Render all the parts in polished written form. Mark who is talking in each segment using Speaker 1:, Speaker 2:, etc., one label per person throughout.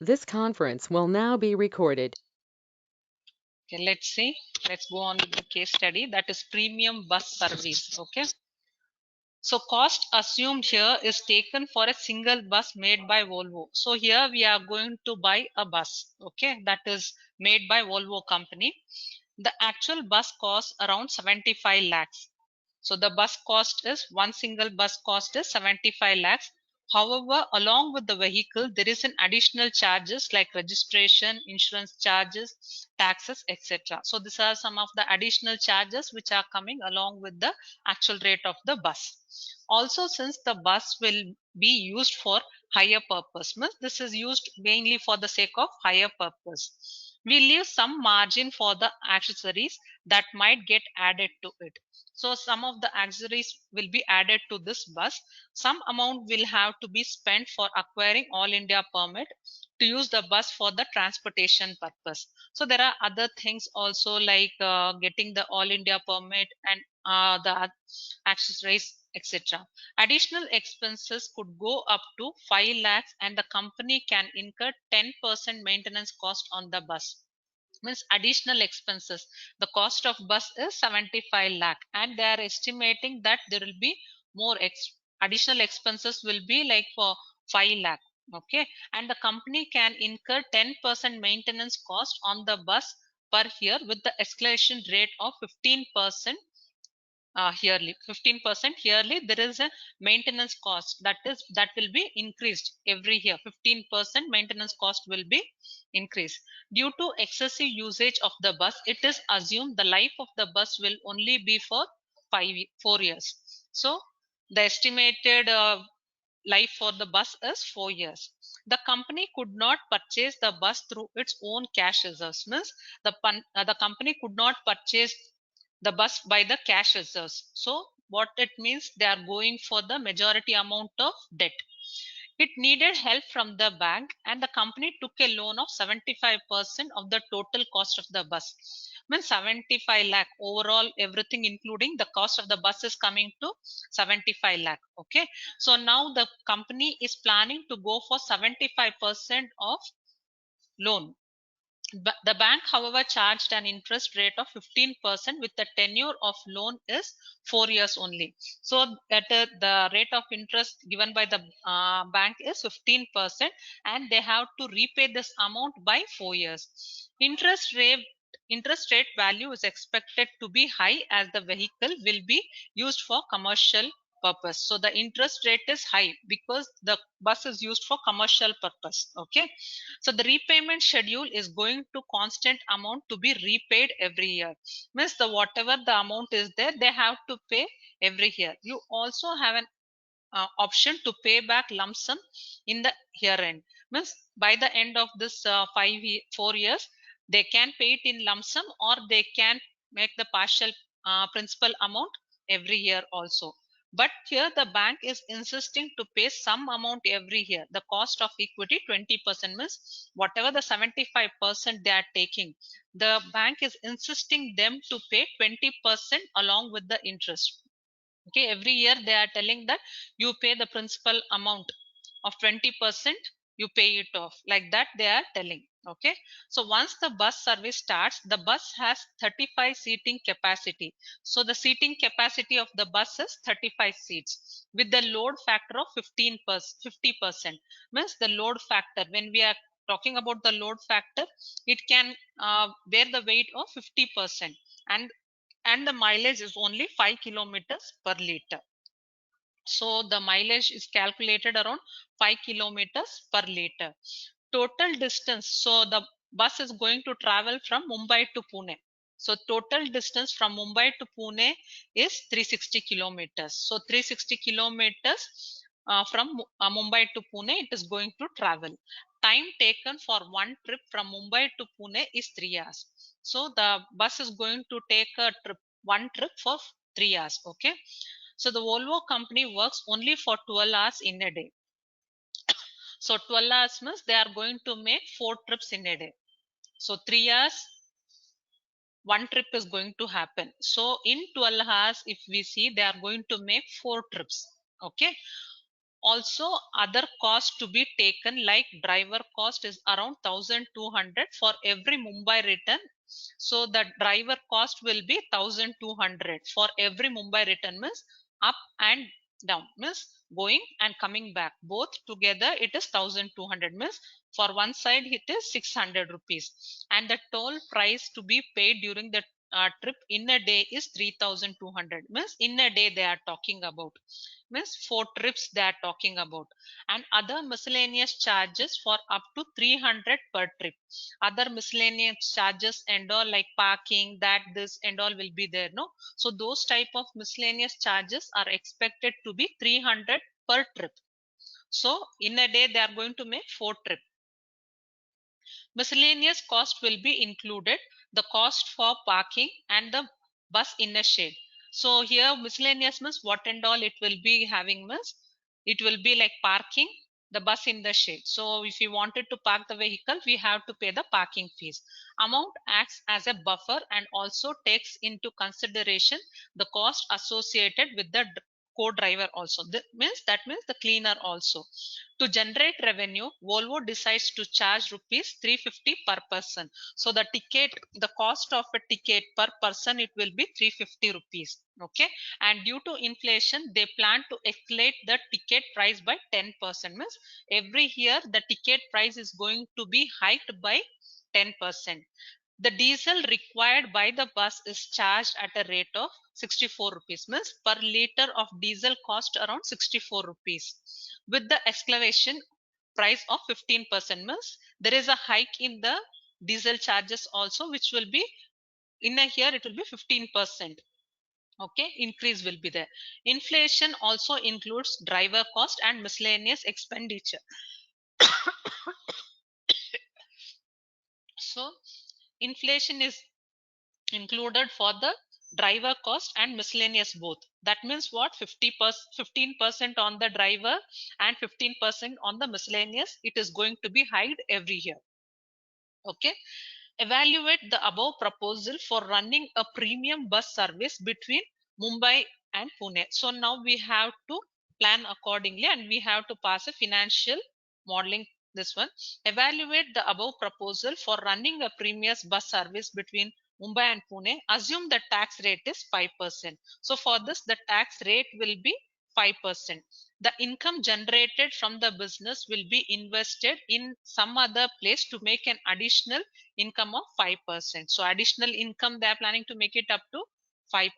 Speaker 1: This conference will now be recorded.
Speaker 2: Okay, let's see. Let's go on with the case study, that is premium bus service. Okay. So cost assumed here is taken for a single bus made by Volvo. So here we are going to buy a bus. Okay. That is made by Volvo company. The actual bus costs around 75 lakhs. So the bus cost is one single bus cost is 75 lakhs. However, along with the vehicle, there is an additional charges like registration, insurance charges, taxes, etc. So these are some of the additional charges which are coming along with the actual rate of the bus. Also, since the bus will be used for higher purpose, means this is used mainly for the sake of higher purpose. We leave some margin for the accessories that might get added to it. So some of the accessories will be added to this bus. Some amount will have to be spent for acquiring all India permit to use the bus for the transportation purpose. So there are other things also like getting the all India permit and the accessories, etc. Additional expenses could go up to 5 lakhs and the company can incur 10% maintenance cost on the bus. Means additional expenses, the cost of bus is 75 lakh and they are estimating that there will be more additional expenses will be like for 5 lakh. Okay, and the company can incur 10% maintenance cost on the bus per year with the escalation rate of 15% yearly. 15% yearly there is a maintenance cost that will be increased every year. 15% maintenance cost will be increased due to excessive usage of the bus. It is assumed the life of the bus will only be for 4 years. So the estimated life for the bus is 4 years. The company could not purchase the bus through its own cash reserves. Means the company could not purchase the bus by the cash reserves. So what it means, they are going for the majority amount of debt. It needed help from the bank and the company took a loan of 75% of the total cost of the bus. Means 75 lakh overall, everything including the cost of the bus is coming to 75 lakh. Okay. So now the company is planning to go for 75% of loan. The bank, however, charged an interest rate of 15% with the tenure of loan is 4 years only. So that the rate of interest given by the bank is 15% and they have to repay this amount by 4 years. Interest rate value is expected to be high as the vehicle will be used for commercial purpose. So the interest rate is high because the bus is used for commercial purpose. Okay. So the repayment schedule is going to constant amount to be repaid every year. Means the whatever the amount is there, they have to pay every year. You also have an option to pay back lump sum in the year end. Means by the end of this 4 years, they can pay it in lump sum or they can make the partial principal amount every year also. But here the bank is insisting to pay some amount every year. The cost of equity 20% means whatever the 75% they are taking, the bank is insisting them to pay 20% along with the interest. Okay, every year they are telling that you pay the principal amount of 20%, you pay it off, like that they are telling. Okay, so once the bus service starts, the bus has 35 seating capacity. So the seating capacity of the bus is 35 seats with the load factor of 50%. Means the load factor, when we are talking about the load factor, it can bear the weight of 50%, and the mileage is only 5 kilometers per liter. So the mileage is calculated around 5 kilometers per liter. Total distance, so the bus is going to travel from Mumbai to Pune. So total distance from Mumbai to Pune is 360 kilometers. So 360 kilometers from Mumbai to Pune it is going to travel. Time taken for one trip from Mumbai to Pune is 3 hours. So the bus is going to take one trip for 3 hours. Okay. So the Volvo company works only for 12 hours in a day. So 12 hours means they are going to make 4 trips in a day. So 3 hours, one trip is going to happen. So in 12 hours, if we see, they are going to make 4 trips. Okay. Also, other costs to be taken like driver cost is around 1200 for every Mumbai return. So the driver cost will be 1200 for every Mumbai return, means up and down, means going and coming back both together it is 1200, means for one side it is 600 rupees, and the toll price to be paid during the trip in a day is 3200, means in a day they are talking about, means 4 trips they are talking about. And other miscellaneous charges for up to 300 per trip. Other miscellaneous charges and all like parking, that this and all will be there, no? So those type of miscellaneous charges are expected to be 300 per trip. So in a day they are going to make 4 trips. Miscellaneous cost will be included, the cost for parking and the bus in a shade. So here miscellaneous means what and all it will be having, means it will be like parking, the bus in the shade. So if you wanted to park the vehicle, we have to pay the parking fees. Amount acts as a buffer and also takes into consideration the cost associated with the co-driver also. That means the cleaner also. To generate revenue, Volvo decides to charge rupees 350 per person. So the cost of a ticket per person, it will be 350 rupees. Okay. And due to inflation, they plan to escalate the ticket price by 10%. Means every year the ticket price is going to be hiked by 10%. The diesel required by the bus is charged at a rate of 64 rupees, means per liter of diesel cost around 64 rupees. With the escalation price of 15%, means there is a hike in the diesel charges also, which will be in a year it will be 15%. Okay, increase will be there. Inflation also includes driver cost and miscellaneous expenditure. So inflation is included for the driver cost and miscellaneous both. That means what, 15% on the driver and 15% on the miscellaneous, it is going to be hiked every year. Okay. Evaluate the above proposal for running a premium bus service between Mumbai and Pune. So now we have to plan accordingly and we have to pass a financial modeling. This one, evaluate the above proposal for running a premium bus service between Mumbai and Pune. Assume the tax rate is 5%. So for this, the tax rate will be 5%. The income generated from the business will be invested in some other place to make an additional income of 5%. So additional income they are planning to make it up to 5%.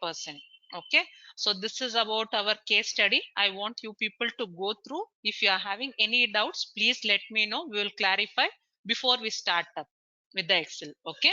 Speaker 2: Okay. So this is about our case study. I want you people to go through. If you are having any doubts, please let me know. We will clarify before we start up with the Excel. Okay.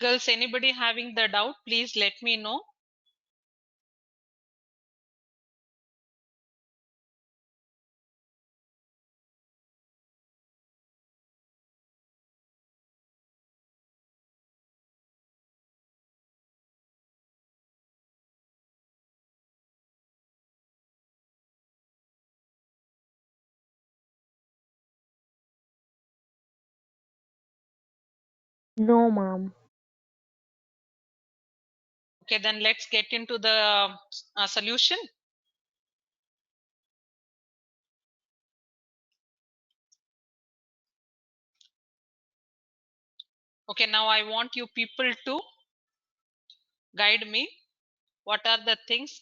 Speaker 2: Girls, anybody having the doubt, please let me know.
Speaker 3: No, ma'am.
Speaker 2: Okay, then let's get into the solution. Okay, now I want you people to guide me. What are the things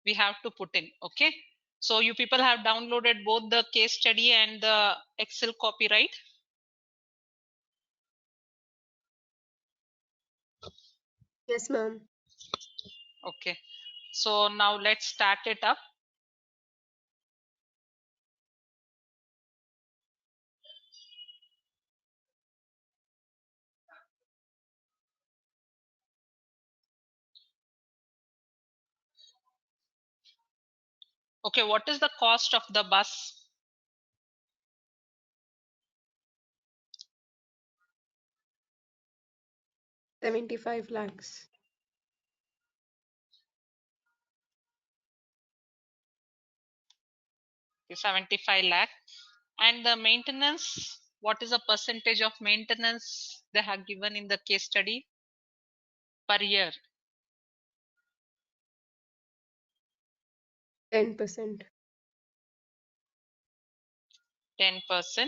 Speaker 2: we have to put in? Okay. So you people have downloaded both the case study and the Excel copy, right?
Speaker 3: Yes, ma'am.
Speaker 2: Okay. So now let's start it up. Okay, what is the cost of the bus?
Speaker 3: 75 lakhs.
Speaker 2: 75 lakh. And the maintenance, what is the percentage of maintenance they have given in the case study per year?
Speaker 3: 10%.
Speaker 2: 10%.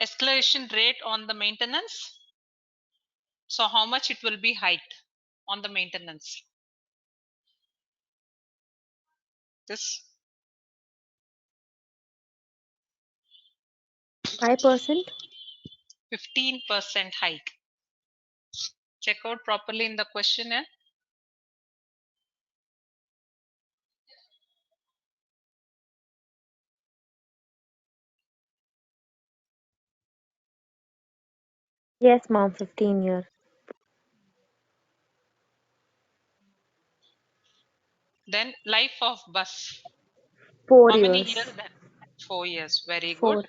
Speaker 2: Escalation rate on the maintenance. So how much it will be hiked on the maintenance? This
Speaker 4: 5%.
Speaker 2: 15% hike. Check out properly in the questionnaire.
Speaker 4: Yes, mom, 15 years.
Speaker 2: Then life of bus.
Speaker 4: 4
Speaker 2: How many
Speaker 4: years.
Speaker 2: years then? 4 years. Very good.
Speaker 4: 4.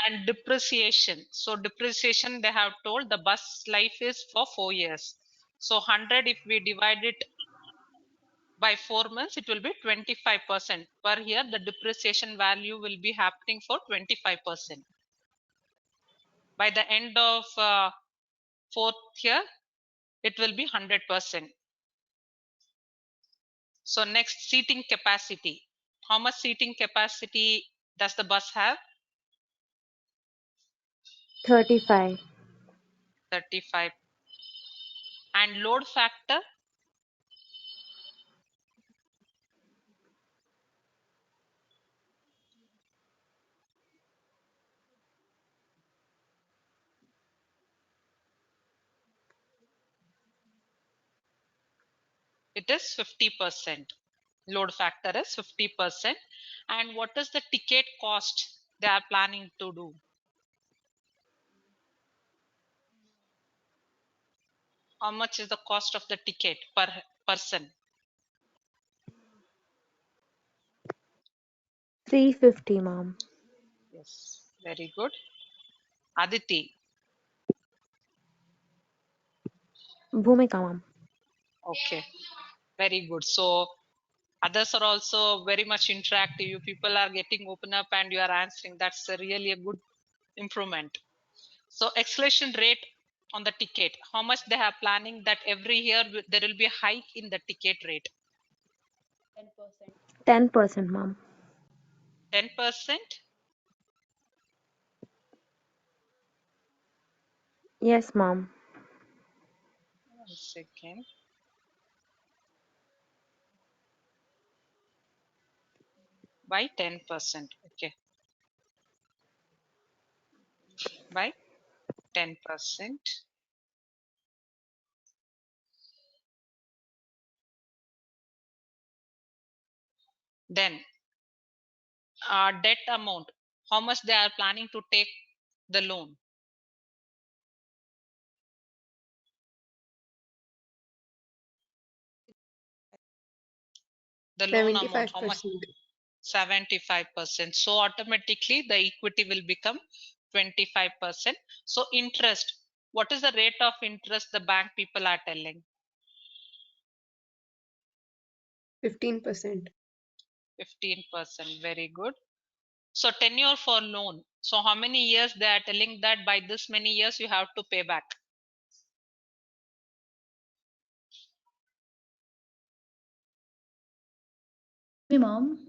Speaker 2: And depreciation. So depreciation, they have told the bus life is for 4 years. So 100, if we divide it by 4 months, it will be 25%. Per year, the depreciation value will be happening for 25%. By the end of fourth year, it will be 100%. So next, seating capacity. How much seating capacity does the bus have?
Speaker 4: 35.
Speaker 2: 35. And load factor? It is 50%. Load factor is 50%. And what is the ticket cost they are planning to do? How much is the cost of the ticket per person?
Speaker 4: 350, mom.
Speaker 2: Yes, very good. Aditi.
Speaker 4: Bhumika, mom.
Speaker 2: Okay, very good. So others are also very much interactive. You people are getting open up and you are answering. That's really a good improvement. So acceleration rate on the ticket. How much they are planning that every year there will be a hike in the ticket rate?
Speaker 4: 10%, mom.
Speaker 2: 10%?
Speaker 4: Yes, mom.
Speaker 2: 1 second. By 10%. Okay. By 10%. Then debt amount. How much they are planning to take the loan? The loan amount, how much?
Speaker 3: 75%.
Speaker 2: 75%. So automatically the equity will become 25%. So interest, what is the rate of interest the bank people are telling?
Speaker 3: 15%.
Speaker 2: 15%. Very good. So tenure for loan. So how many years they are telling that by this many years you have to pay back?
Speaker 5: Mom.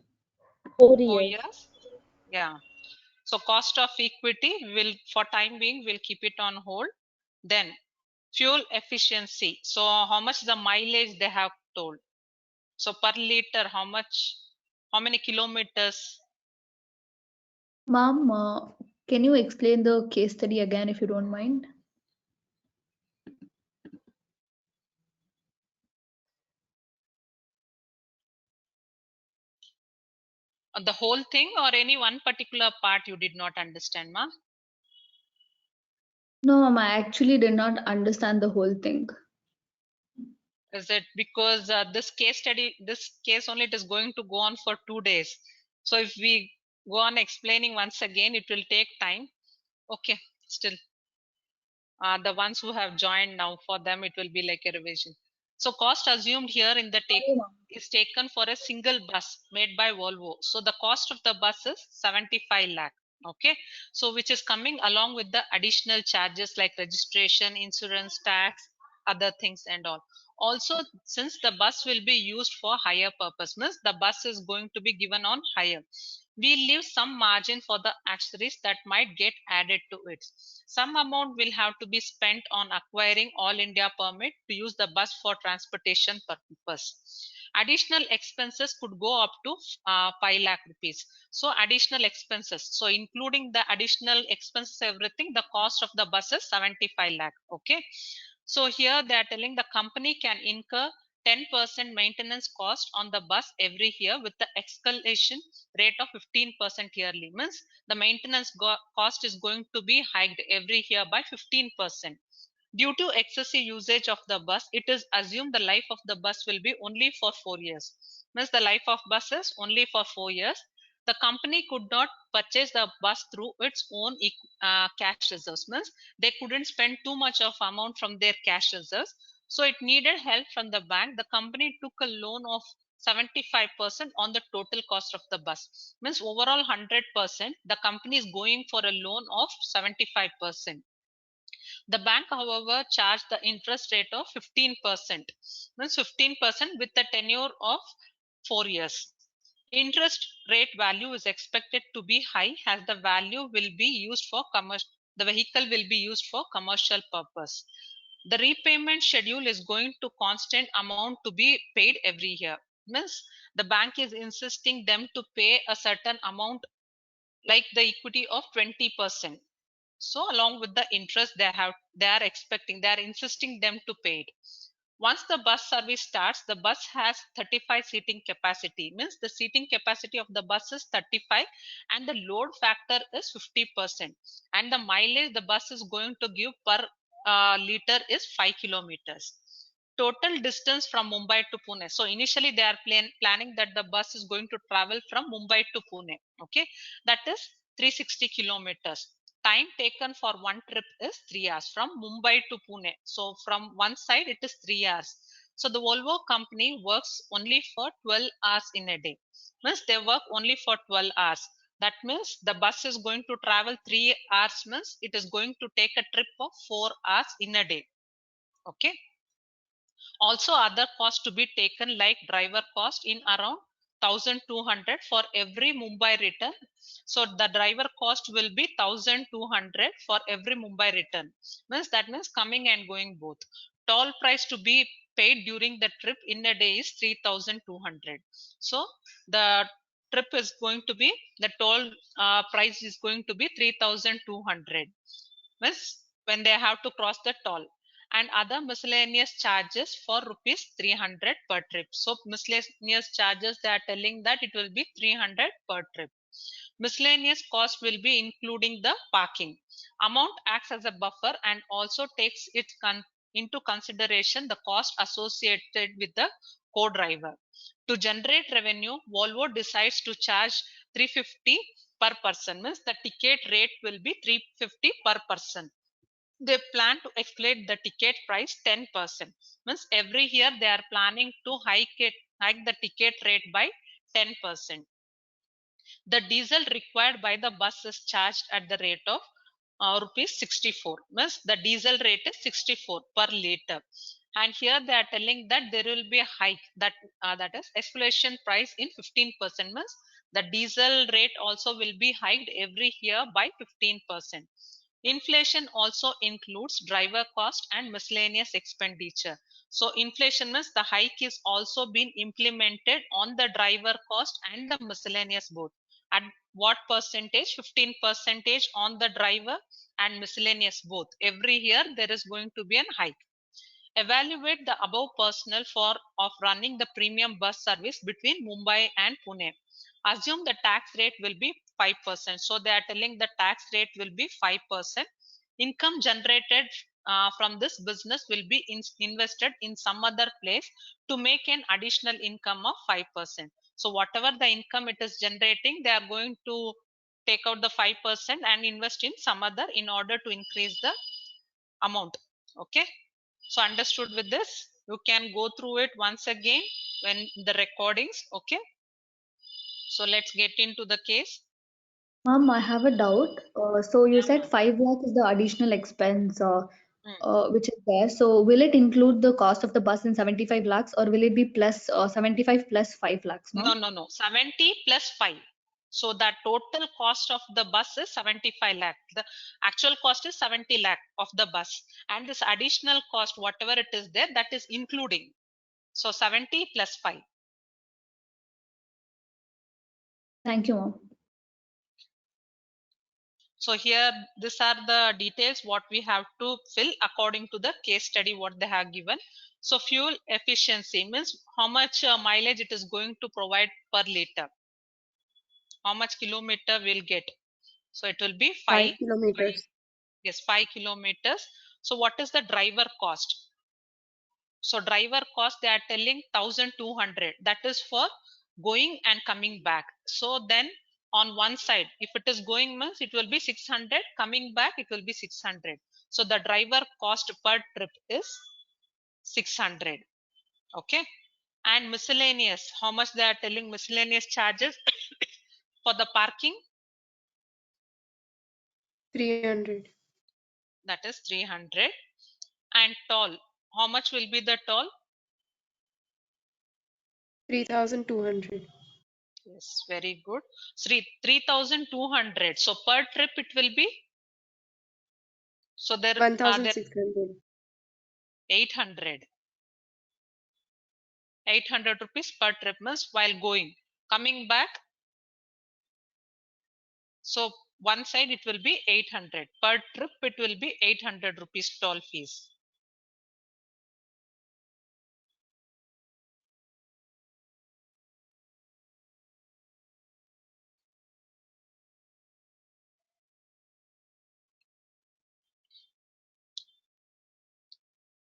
Speaker 4: 4
Speaker 2: 4
Speaker 4: years.
Speaker 2: years? Yeah. So cost of equity will, for time being, we'll keep it on hold. Then fuel efficiency. So how much the mileage they have told? So per liter, how many kilometers?
Speaker 5: Ma'am, can you explain the case study again if you don't mind?
Speaker 2: The whole thing or any one particular part you did not understand, ma?
Speaker 5: No, ma'am, I actually did not understand the whole thing.
Speaker 2: Is it because this case study, this case only, it is going to go on for 2 days. So if we go on explaining once again, it will take time. Okay, still. The ones who have joined now, for them it will be like a revision. So cost assumed here in the take
Speaker 5: Sorry, ma'am.
Speaker 2: is taken for a single bus made by Volvo. So the cost of the bus is 75 lakh. Okay, so which is coming along with the additional charges like registration, insurance, tax, other things and all. Also, since the bus will be used for hire purpose, means the bus is going to be given on hire, we leave some margin for the accessories that might get added to it. Some amount will have to be spent on acquiring all India permit to use the bus for transportation purpose. Additional expenses could go up to 5 lakh rupees. So additional expenses, so including the additional expenses, everything, the cost of the bus is 75 lakh. Okay, so here they are telling the company can incur 10% maintenance cost on the bus every year with the escalation rate of 15% yearly. Means the maintenance cost is going to be hiked every year by 15%. Due to excessive usage of the bus, it is assumed the life of the bus will be only for 4 years. Means the life of bus is only for 4 years. The company could not purchase the bus through its own cash reserves. Means they couldn't spend too much of amount from their cash reserves. So it needed help from the bank. The company took a loan of 75% on the total cost of the bus. Means overall 100%, the company is going for a loan of 75%. The bank, however, charged the interest rate of 15%, means 15% with a tenure of 4 years. Interest rate value is expected to be high as the value will be used for the vehicle will be used for commercial purpose. The repayment schedule is going to constant amount to be paid every year. Means the bank is insisting them to pay a certain amount like the equity of 20%. So along with the interest they are expecting, they are insisting them to pay it. Once the bus service starts, the bus has 35 seating capacity. Means the seating capacity of the bus is 35 and the load factor is 50%. And the mileage the bus is going to give per liter is 5 kilometers. Total distance from Mumbai to Pune. So initially they are planning that the bus is going to travel from Mumbai to Pune. Okay, that is 360 kilometers. Time taken for one trip is 3 hours from Mumbai to Pune. So from one side it is 3 hours. So the Volvo company works only for 12 hours in a day. Means they work only for 12 hours. That means the bus is going to travel 3 hours, means it is going to take a trip of 4 hours in a day. Okay. Also other costs to be taken like driver cost in around 1200 for every Mumbai return. So the driver cost will be 1200 for every Mumbai return. Means that means coming and going both. Toll price to be paid during the trip in a day is 3200. So the trip is going to be, the toll price is going to be 3200. Means when they have to cross the toll. And other miscellaneous charges for rupees 300 per trip. So miscellaneous charges, they are telling that it will be 300 per trip. Miscellaneous cost will be including the parking. Amount acts as a buffer and also takes it into consideration the cost associated with the co-driver. To generate revenue, Volvo decides to charge 350 per person. Means the ticket rate will be 350 per person. They plan to escalate the ticket price 10%. Means every year they are planning to hike the ticket rate by 10%. The diesel required by the bus is charged at the rate of rupees 64. Means the diesel rate is 64 per liter. And here they are telling that there will be a hike, that that is escalation price in 15%. Means the diesel rate also will be hiked every year by 15%. Inflation also includes driver cost and miscellaneous expenditure. So inflation means the hike is also been implemented on the driver cost and the miscellaneous both. At what percentage? 15% on the driver and miscellaneous both. Every year there is going to be a hike. Evaluate the above personnel for of running the premium bus service between Mumbai and Pune. Assume the tax rate will be 5%. So they are telling the tax rate will be 5%. Income generated from this business will be invested in some other place to make an additional income of 5%. So whatever the income it is generating, they are going to take out the 5% and invest in some other in order to increase the amount. Okay. So understood with this? You can go through it once again when the recordings. Okay. So let's get into the case.
Speaker 5: Ma'am, I have a doubt. So you
Speaker 2: Yeah,
Speaker 5: said
Speaker 2: ma'am.
Speaker 5: 5 lakh is the additional expense
Speaker 2: Hmm.
Speaker 5: which is there. So will it include the cost of the bus in 75 lakhs or will it be plus 75 plus 5 lakhs,
Speaker 2: No,
Speaker 5: ma'am?
Speaker 2: no, no. 70 plus 5. So the total cost of the bus is 75 lakh. The actual cost is 70 lakh of the bus. And this additional cost, whatever it is there, that is including. So 70 plus 5.
Speaker 5: Thank you, ma'am.
Speaker 2: So here, these are the details what we have to fill according to the case study what they have given. So fuel efficiency means how much mileage it is going to provide per liter, how much kilometer we'll get. So it will be
Speaker 3: 5
Speaker 2: 5,
Speaker 3: kilometers.
Speaker 2: yes, 5 kilometers. So what is the driver cost? So driver cost they are telling 1200. That is for going and coming back. So then on one side, if it is going means it will be 600, coming back it will be 600. So the driver cost per trip is 600. Okay. And miscellaneous, how much they are telling miscellaneous charges for the parking?
Speaker 3: 300.
Speaker 2: That is 300. And toll, how much will be the toll?
Speaker 3: 3,200.
Speaker 2: Yes, very good. 3,200. So per trip it will be, so there
Speaker 3: 1,600.
Speaker 2: 800. 800 rupees per trip means while going. Coming back, so one side it will be 800. Per trip it will be 800 rupees toll fees.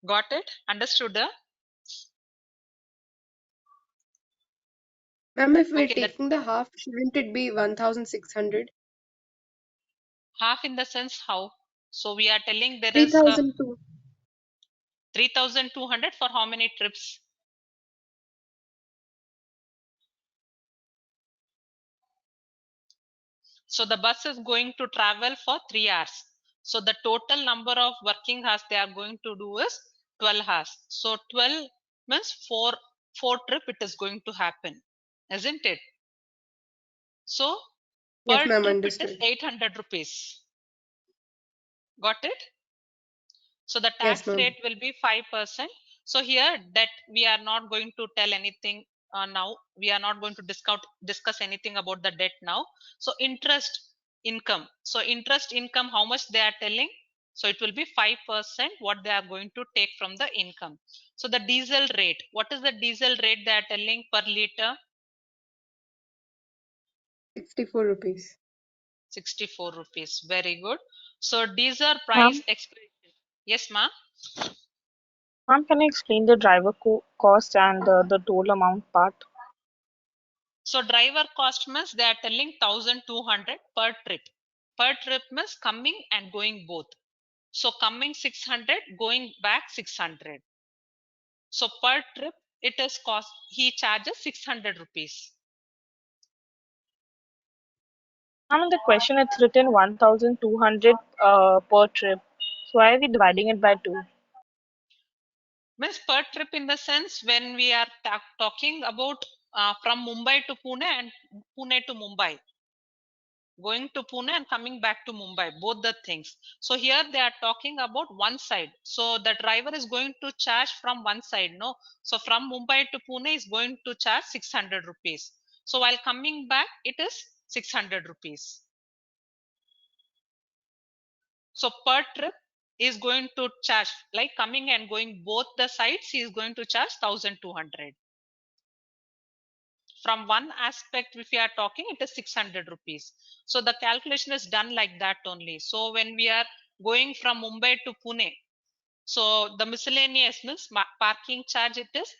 Speaker 2: Got it? Understood?
Speaker 3: Ma'am, if we're
Speaker 2: Okay, that
Speaker 3: taking the half, shouldn't it be 1,600?
Speaker 2: half in the sense how? So we are telling there is
Speaker 3: 3,002.
Speaker 2: 3,200 for how many trips? So the bus is going to travel for 3 hours. So the total number of working hours they are going to do is 12 hours. So 12 means 4 trip it is going to happen, isn't it? So
Speaker 3: Yes,
Speaker 2: per
Speaker 3: ma'am,
Speaker 2: trip it is
Speaker 3: understood.
Speaker 2: 800 rupees. Got it? So the
Speaker 3: Yes,
Speaker 2: tax
Speaker 3: ma'am.
Speaker 2: rate will be 5%. So here that we are not going to tell anything now. We are not going to discuss anything about the debt now. So interest income. So interest income, how much they are telling? So it will be 5% what they are going to take from the income. So the diesel rate. What is the diesel rate they are telling per liter?
Speaker 3: 64 rupees.
Speaker 2: 64 rupees. Very good. So diesel price
Speaker 6: Ma'am,
Speaker 2: explanation. Yes, ma'am.
Speaker 6: ma'am, can you explain the driver cost and the toll amount part?
Speaker 2: So driver cost means they are telling 1200 per trip. Per trip means coming and going both. So coming 600, going back 600. So per trip it is cost, he charges 600 rupees.
Speaker 6: Ma'am, in the question it's written 1,200 per trip. So why are we dividing it by two?
Speaker 2: Means per trip in the sense when we are talking about from Mumbai to Pune and Pune to Mumbai. going to Pune and coming back to Mumbai, both the things. So here they are talking about one side. So the driver is going to charge from one side, no? So from Mumbai to Pune is going to charge 600 rupees. So while coming back, it is 600 rupees. So per trip is going to charge, like coming and going both the sides, he is going to charge 1200. From one aspect, if we are talking, it is 600 rupees. So the calculation is done like that only. So when we are going from Mumbai to Pune, so the miscellaneous means parking charge it is.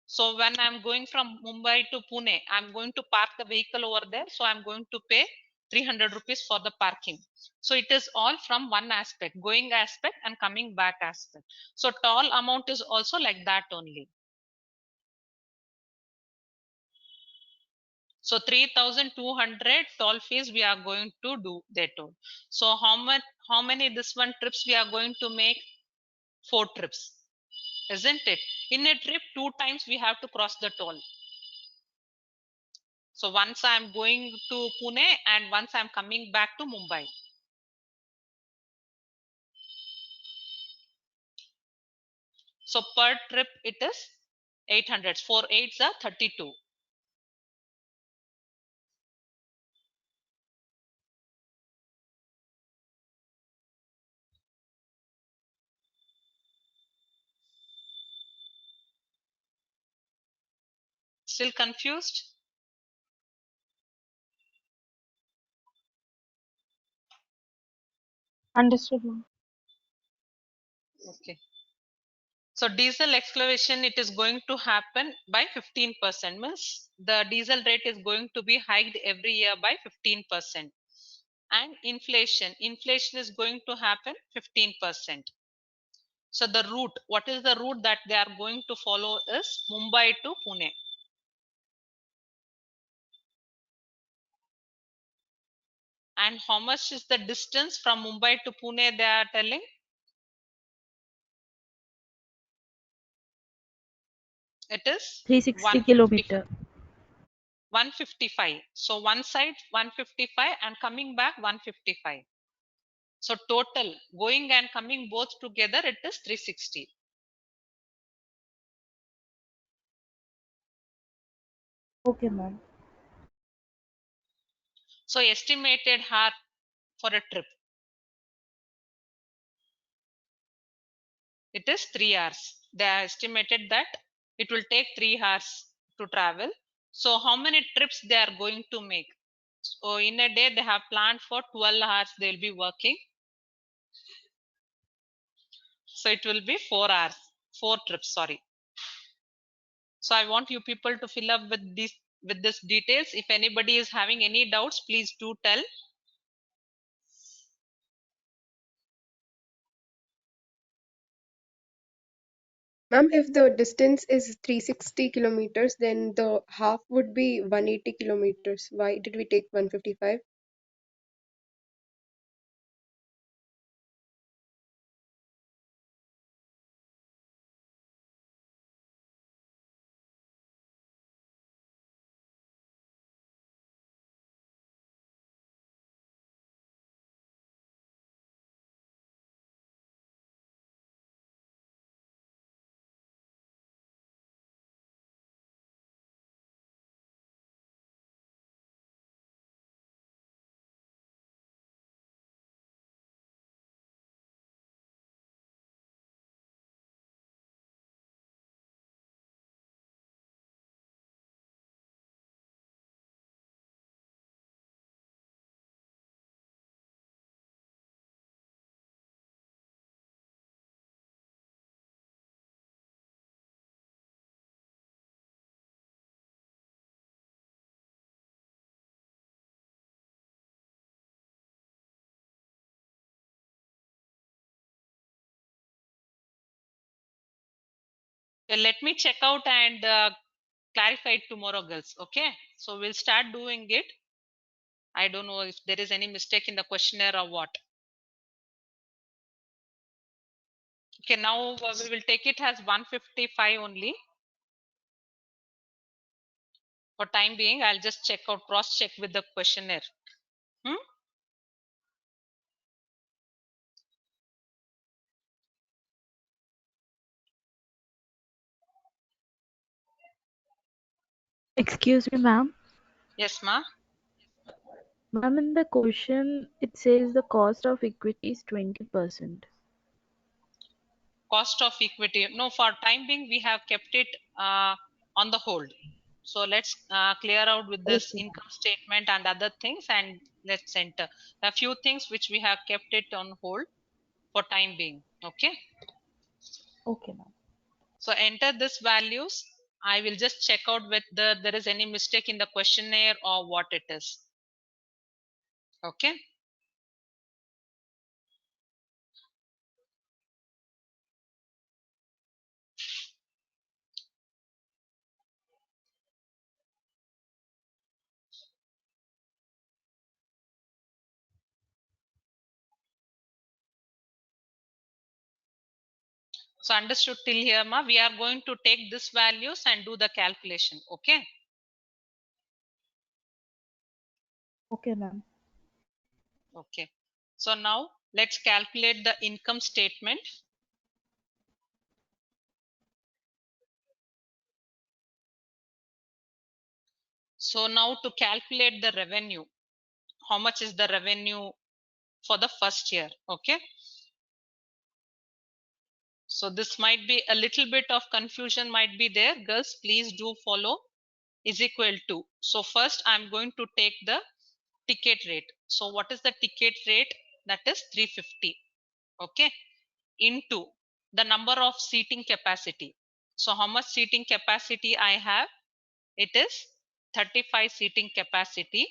Speaker 2: So when I'm going from Mumbai to Pune, I'm going to park the vehicle over there. So I'm going to pay 300 rupees for the parking. So it is all from one aspect, going aspect and coming back aspect. So toll amount is also like that only. So 3,200 toll fees we are going to do, they told. So how many this one trips we are going to make? 4 trips, isn't it? In a trip, 2 times we have to cross the toll. So once I'm going to Pune and once I'm coming back to Mumbai. So per trip it is 800. 4 8s are 32. Still confused?
Speaker 6: Understood, ma'am.
Speaker 2: Okay. So diesel excavation, it is going to happen by 15%. Means the diesel rate is going to be hiked every year by 15%. And inflation is going to happen 15%. So the route, what is the route that they are going to follow is Mumbai to Pune. And how much is the distance from Mumbai to Pune they are telling? It is
Speaker 4: 360
Speaker 2: 155.
Speaker 4: kilometer.
Speaker 2: 155. So one side 155 and coming back 155. So total going and coming both together it is 360.
Speaker 4: Okay, ma'am.
Speaker 2: So estimated hour for a trip, it is 3 hours. They are estimated that it will take 3 hours to travel. So how many trips they are going to make? So in a day they have planned for 12 hours they will be working. So it will be 4 hours, 4 trips, sorry. So I want you people to fill up with this details. If anybody is having any doubts, please do tell.
Speaker 3: Ma'am, if the distance is 360 kilometers, then the half would be 180 kilometers. Why did we take 155?
Speaker 2: Let me check out and clarify it tomorrow, girls. Okay, so we'll start doing it. I don't know if there is any mistake in the questionnaire or what. Okay, now we will take it as 155 only. For time being, I'll just check out, cross check with the questionnaire. Hmm?
Speaker 4: Excuse me, ma'am.
Speaker 2: Yes, ma.
Speaker 4: Ma'am, in the question, it says the cost of equity is 20%.
Speaker 2: Cost of equity. No, for time being, we have kept it on the hold. So let's clear out with this
Speaker 4: Okay,
Speaker 2: income statement and other things, and let's enter a few things which we have kept it on hold for time being. Okay.
Speaker 4: okay, ma'am.
Speaker 2: So enter this values. I will just check out whether there is any mistake in the questionnaire or what it is. Okay. So understood till here, ma. We are going to take this values and do the calculation. Okay.
Speaker 4: Okay, ma'am.
Speaker 2: Okay. So now let's calculate the income statement. So now to calculate the revenue, how much is the revenue for the first year? Okay. So this might be a little bit of confusion might be there. Girls, please do follow. Is equal to. So first I'm going to take the ticket rate. So what is the ticket rate? That is 350. Okay. Into the number of seating capacity. So how much seating capacity I have? It is 35 seating capacity,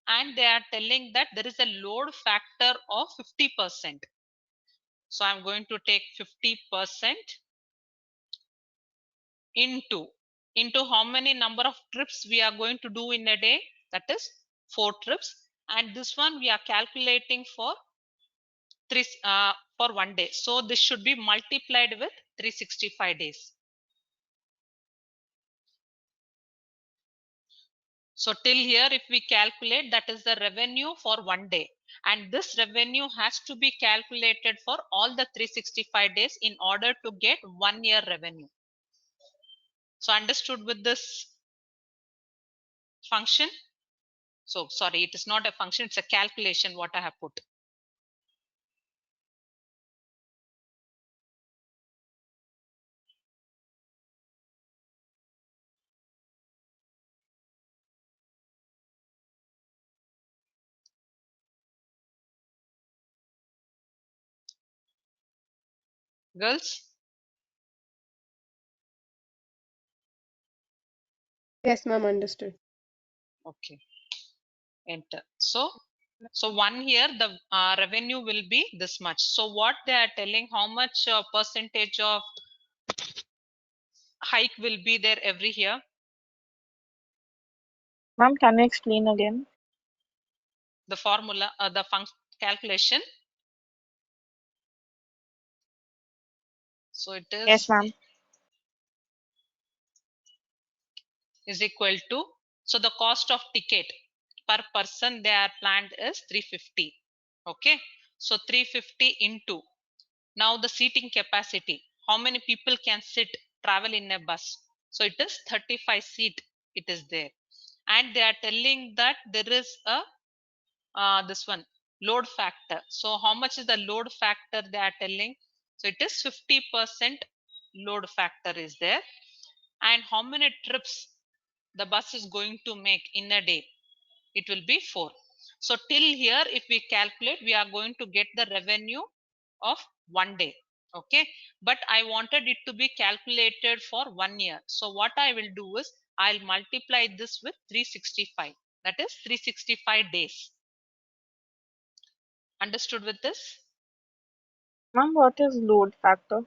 Speaker 2: and they are telling that there is a load factor of 50%. So I'm going to take 50% into how many number of trips we are going to do in a day. That is 4 trips, and this one we are calculating for for 1 day. So this should be multiplied with 365 days. So till here, if we calculate, that is the revenue for 1 day. And this revenue has to be calculated for all the 365 days in order to get 1 year revenue. So understood with this function? So sorry, it is not a function, it's a calculation what I have put. Girls?
Speaker 3: Yes, ma'am, understood.
Speaker 2: Okay, enter. So 1 year, the revenue will be this much. So what they are telling, how much percentage of hike will be there every year?
Speaker 6: Ma'am, can you explain again?
Speaker 2: The formula, the calculation. So it
Speaker 6: Yes, ma'am.
Speaker 2: is equal to, so the cost of ticket per person they are planned is 350. Okay. So 350 into, now the seating capacity, how many people can sit travel in a bus? So it is 35 seat, it is there. And they are telling that there is a this one load factor. So how much is the load factor they are telling? So it is 50% load factor is there. And how many trips the bus is going to make in a day? It will be 4. So till here, if we calculate, we are going to get the revenue of 1 day. Okay. But I wanted it to be calculated for 1 year. So what I will do is I'll multiply this with 365. That is 365 days. Understood with this?
Speaker 6: Ma'am, what is load factor?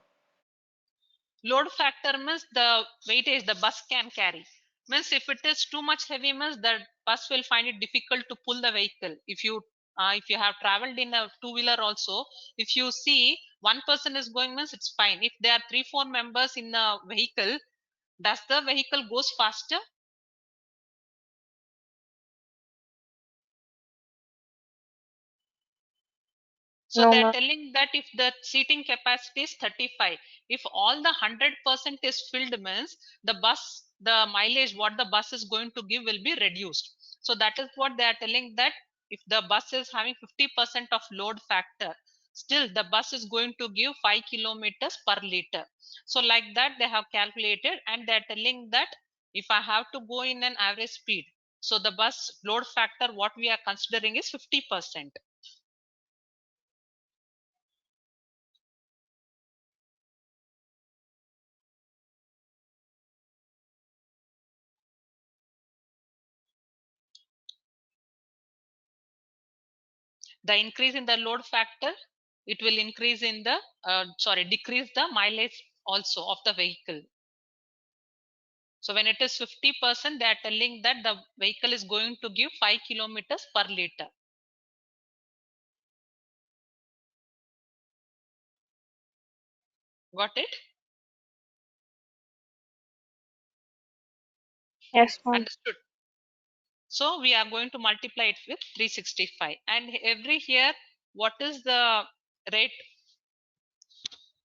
Speaker 2: Load factor means the weightage the bus can carry. Means if it is too much heavy, means the bus will find it difficult to pull the vehicle. If you have traveled in a two-wheeler also, if you see one person is going, means it's fine. If there are 3-4 members in the vehicle, does the vehicle goes faster? So
Speaker 6: No,
Speaker 2: they're
Speaker 6: ma'am.
Speaker 2: telling that if the seating capacity is 35, if all the 100% is filled means the mileage what the bus is going to give will be reduced. So that is what they are telling, that if the bus is having 50% of load factor, still the bus is going to give 5 kilometers per liter. So like that they have calculated, and they are telling that if I have to go in an average speed, so the bus load factor what we are considering is 50%. The increase in the load factor, it will increase in the decrease the mileage also of the vehicle. So when it is 50%, they are telling that the vehicle is going to give 5 kilometers per liter. Got it?
Speaker 6: Yes, ma'am.
Speaker 2: Understood. So we are going to multiply it with 365, and every year what is the rate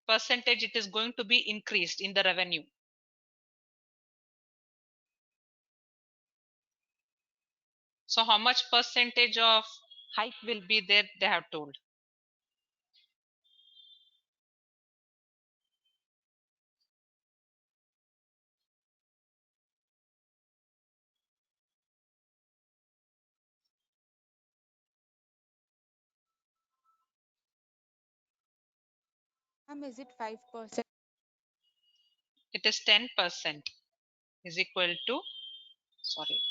Speaker 2: percentage it is going to be increased in the revenue. So how much percentage of hike will be there, they have told.
Speaker 7: Is it 5%?
Speaker 2: It is 10% is equal to, sorry,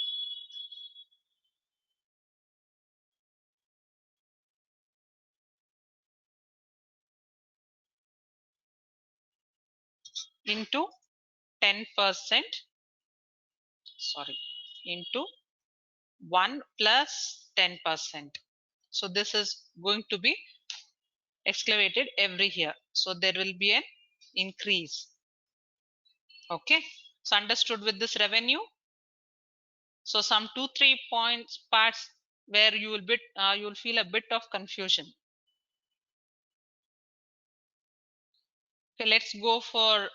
Speaker 2: into 10%, sorry, into 1 plus 10%. So this is going to be excavated every year. So there will be an increase. Okay. So understood with this revenue. So some 2-3 points parts where you will feel a bit of confusion. Okay, let's go for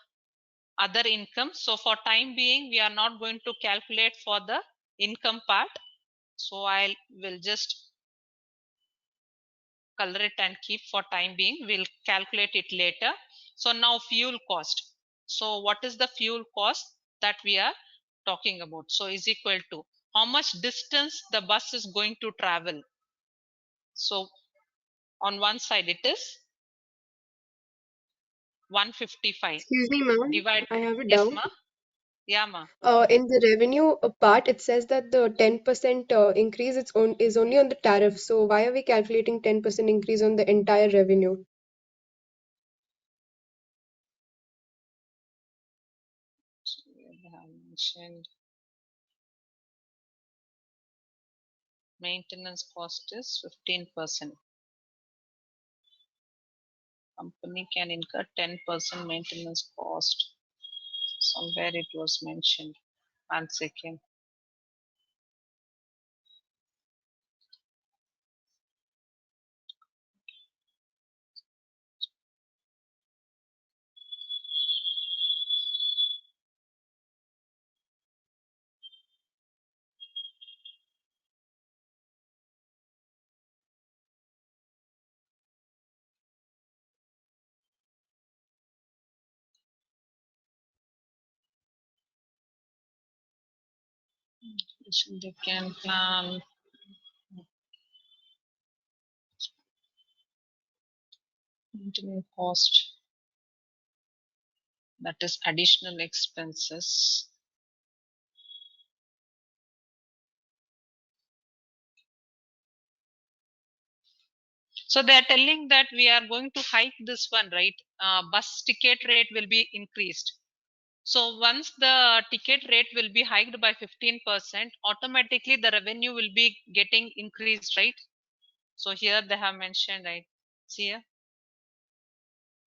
Speaker 2: other income. So for time being, we are not going to calculate for the income part. So I will just color it and keep for time being. We'll calculate it later. So now fuel cost. So what is the fuel cost that we are talking about? So is equal to how much distance the bus is going to travel. So on one side it is 155.
Speaker 3: Excuse me, ma'am.
Speaker 2: Divide.
Speaker 3: I have a
Speaker 2: Yes,
Speaker 3: doubt.
Speaker 2: ma. Yeah, ma.
Speaker 3: In the revenue part, it says that the 10% increase is only on the tariff. So why are we calculating 10% increase on the entire revenue?
Speaker 2: So we have mentioned maintenance cost is 15%. Company can incur 10% maintenance cost. Somewhere it was mentioned. 1 second. They can plan maintenance cost, that is additional expenses. So they are telling that we are going to hike this one, right? Bus ticket rate will be increased. So once the ticket rate will be hiked by 15%, automatically the revenue will be getting increased, right? So here they have mentioned, right? See here,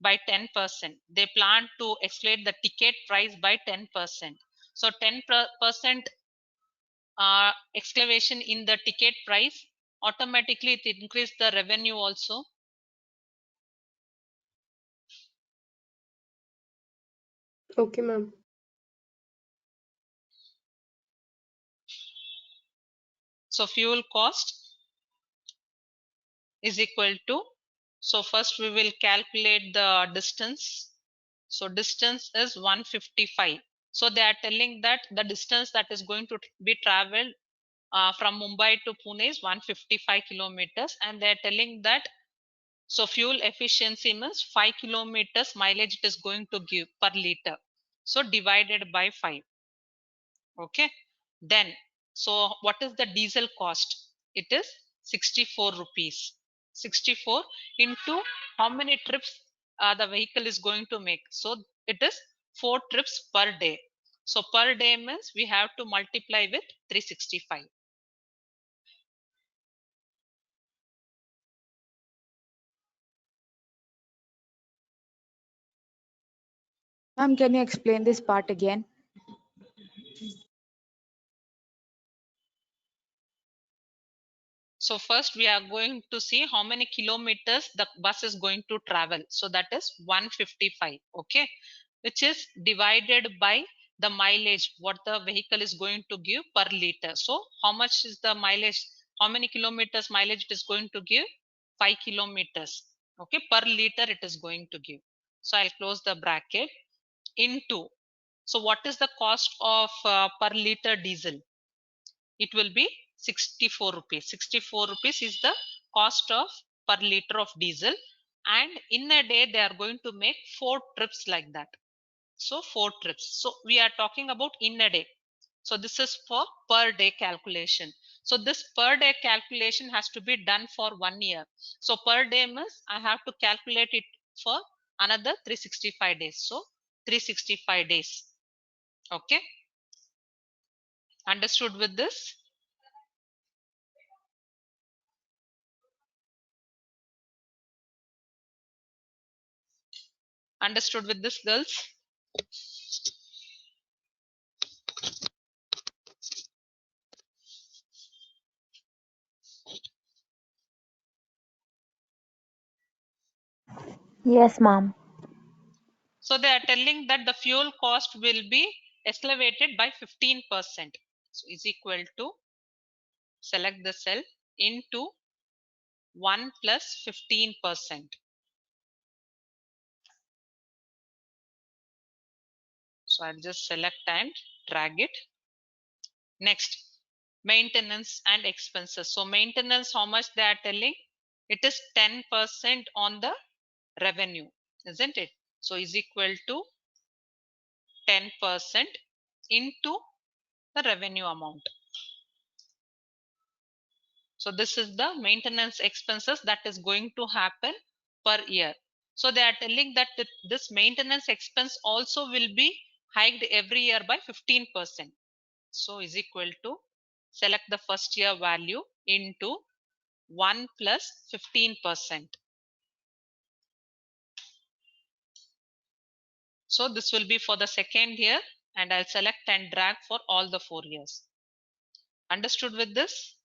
Speaker 2: by 10%. They plan to escalate the ticket price by 10%. So 10% excavation in the ticket price, automatically it increase the revenue also.
Speaker 3: Okay, ma'am.
Speaker 2: So fuel cost is equal to, so first we will calculate the distance. So distance is 155. So they are telling that the distance that is going to be traveled from Mumbai to Pune is 155 kilometers, and they are telling that so fuel efficiency means 5 kilometers mileage it is going to give per liter. So divided by 5. Okay. Then, so what is the diesel cost? It is 64 rupees. 64 into how many trips the vehicle is going to make. So it is 4 trips per day. So per day means we have to multiply with 365.
Speaker 7: Ma'am, can you explain this part again?
Speaker 2: So first we are going to see how many kilometers the bus is going to travel. So that is 155, okay, which is divided by the mileage what the vehicle is going to give per liter. So how much is the mileage? How many kilometers mileage it is going to give? 5 kilometers. Okay, per liter it is going to give. So I'll close the bracket into. So what is the cost of per liter diesel? It will be 64 rupees. 64 rupees is the cost of per liter of diesel, and in a day they are going to make 4 trips like that. So 4 trips. So we are talking about in a day. So this is for per day calculation. So this per day calculation has to be done for 1 year. So per day means I have to calculate it for another 365 days. So 365 days. Okay. Understood with this? Understood with this, girls?
Speaker 8: Yes, ma'am.
Speaker 2: So they are telling that the fuel cost will be escalated by 15%. So is equal to, select the cell, into 1 plus 15%. So I'll just select and drag it. Next, maintenance and expenses. So maintenance, how much they are telling? It is 10% on the revenue, isn't it? So is equal to 10% into the revenue amount. So this is the maintenance expenses that is going to happen per year. So they are telling that this maintenance expense also will be hiked every year by 15%. So is equal to, select the first year value into 1 plus 15%. So this will be for the second year, and I'll select and drag for all the 4 years. Understood with this?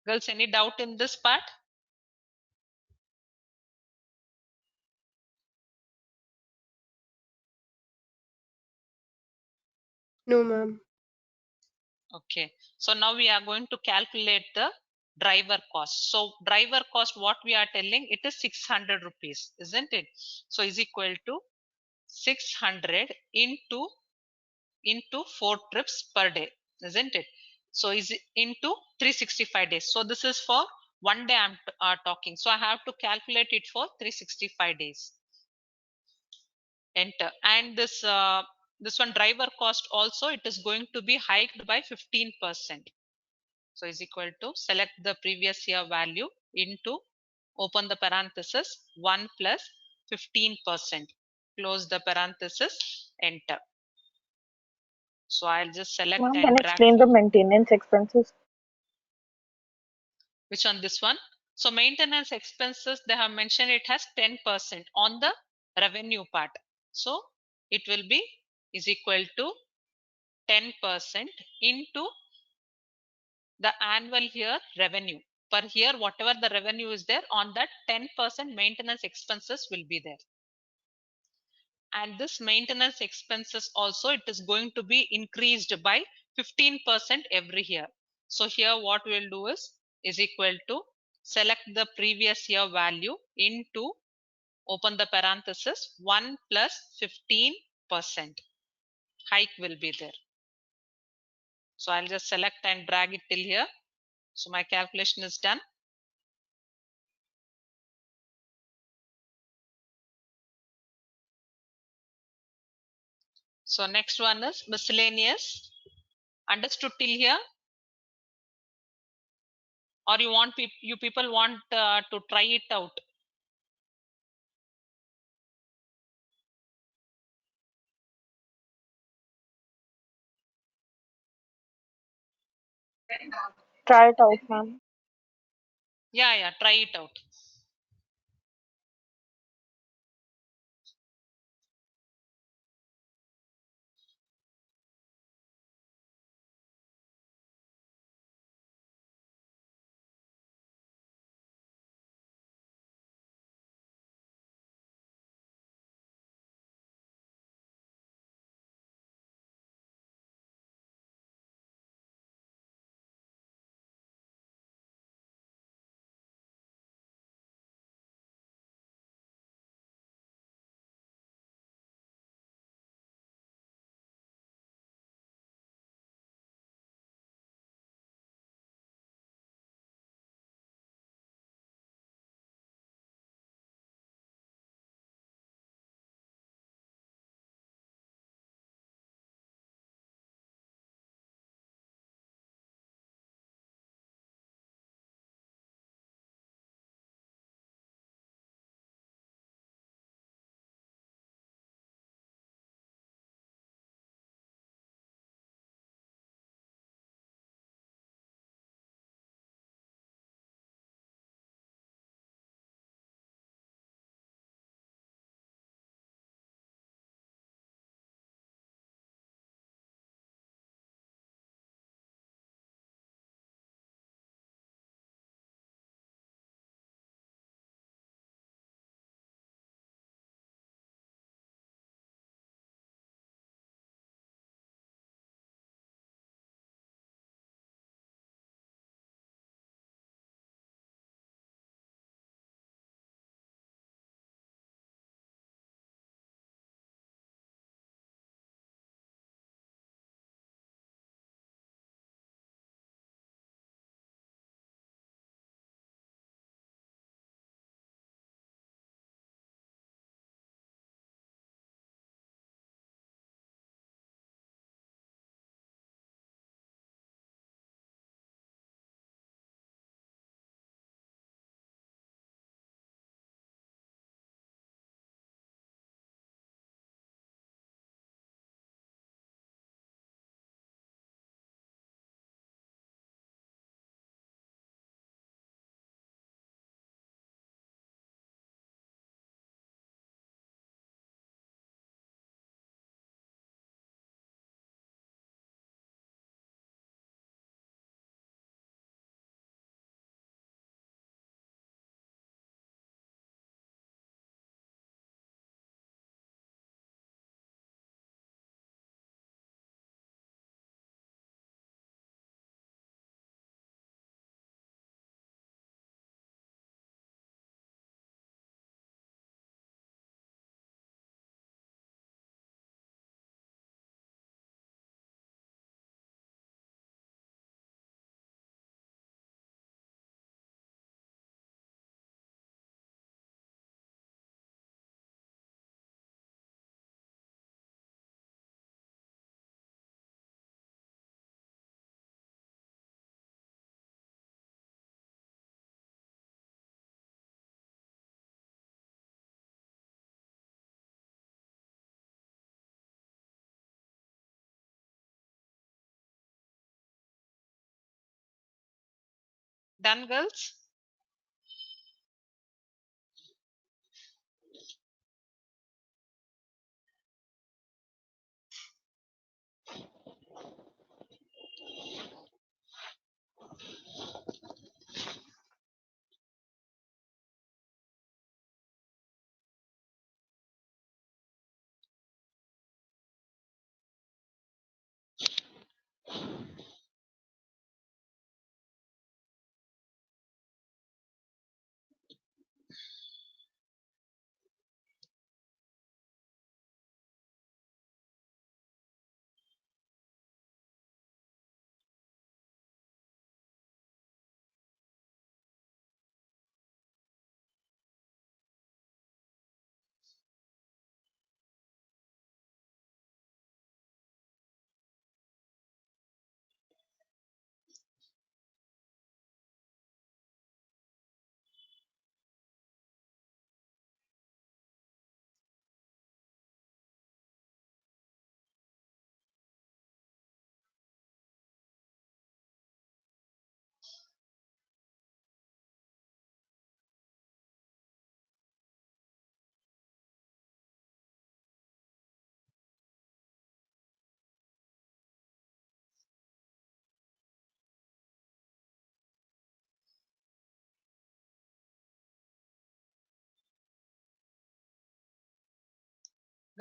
Speaker 2: Girls, any doubt in this part?
Speaker 3: No, ma'am.
Speaker 2: Okay, so now we are going to calculate the driver cost. So driver cost, what we are telling, it is 600 rupees, isn't it? So is equal to 600 into 4 trips per day, isn't it? So is into 365 days. So this is for 1 day I'm talking. So I have to calculate it for 365 days. Enter. And this one driver cost also, it is going to be hiked by 15%. So is equal to, select the previous year value into, open the parenthesis, 1 plus 15%. Close the parenthesis, enter. So I'll just select
Speaker 6: Ma'am, can
Speaker 2: and
Speaker 6: you
Speaker 2: drag
Speaker 6: explain
Speaker 2: for,
Speaker 6: the maintenance expenses?
Speaker 2: which on this one? So maintenance expenses, they have mentioned it has 10% on the revenue part. So it will be is equal to 10% into the annual here revenue. Per year, whatever the revenue is there, on that 10% maintenance expenses will be there. And this maintenance expenses also, it is going to be increased by 15% every year. So here what we will do is equal to select the previous year value into, open the parenthesis, 1 plus 15% hike will be there. So I'll just select and drag it till here. So my calculation is done. So next one is miscellaneous. Understood till here? Or you people want to try it out?
Speaker 6: Try it out, ma'am.
Speaker 2: Yeah, try it out. Done, girls?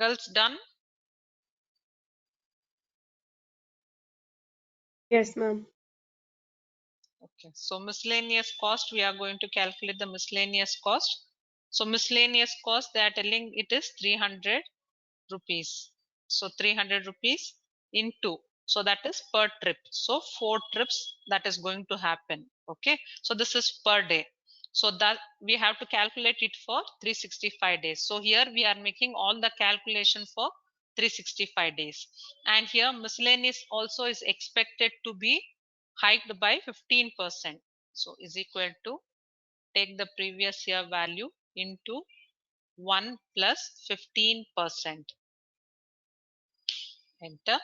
Speaker 2: Girls, done?
Speaker 3: Yes, ma'am.
Speaker 2: Okay, so miscellaneous cost, we are going to calculate the miscellaneous cost. So miscellaneous cost, they are telling it is 300 rupees. So 300 rupees into, so that is per trip. So 4 trips that is going to happen. Okay, so this is per day. So that we have to calculate it for 365 days. So here we are making all the calculation for 365 days. And here miscellaneous also is expected to be hiked by 15%. So is equal to, take the previous year value into 1 plus 15%. Enter.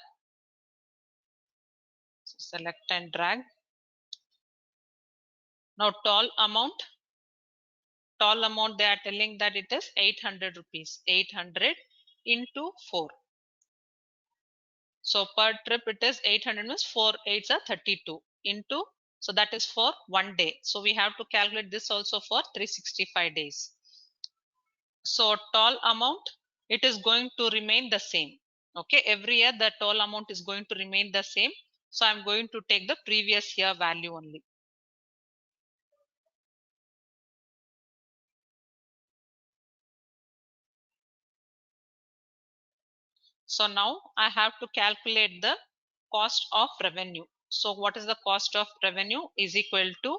Speaker 2: So select and drag. Now total amount they are telling that it is 800 rupees. 800 into 4. So per trip it is 800 means 4 8s are 32 into, so that is for 1 day. So we have to calculate this also for 365 days. So total amount, it is going to remain the same. Okay, every year the total amount is going to remain the same. So I'm going to take the previous year value only. So now I have to calculate the cost of revenue. So what is the cost of revenue is equal to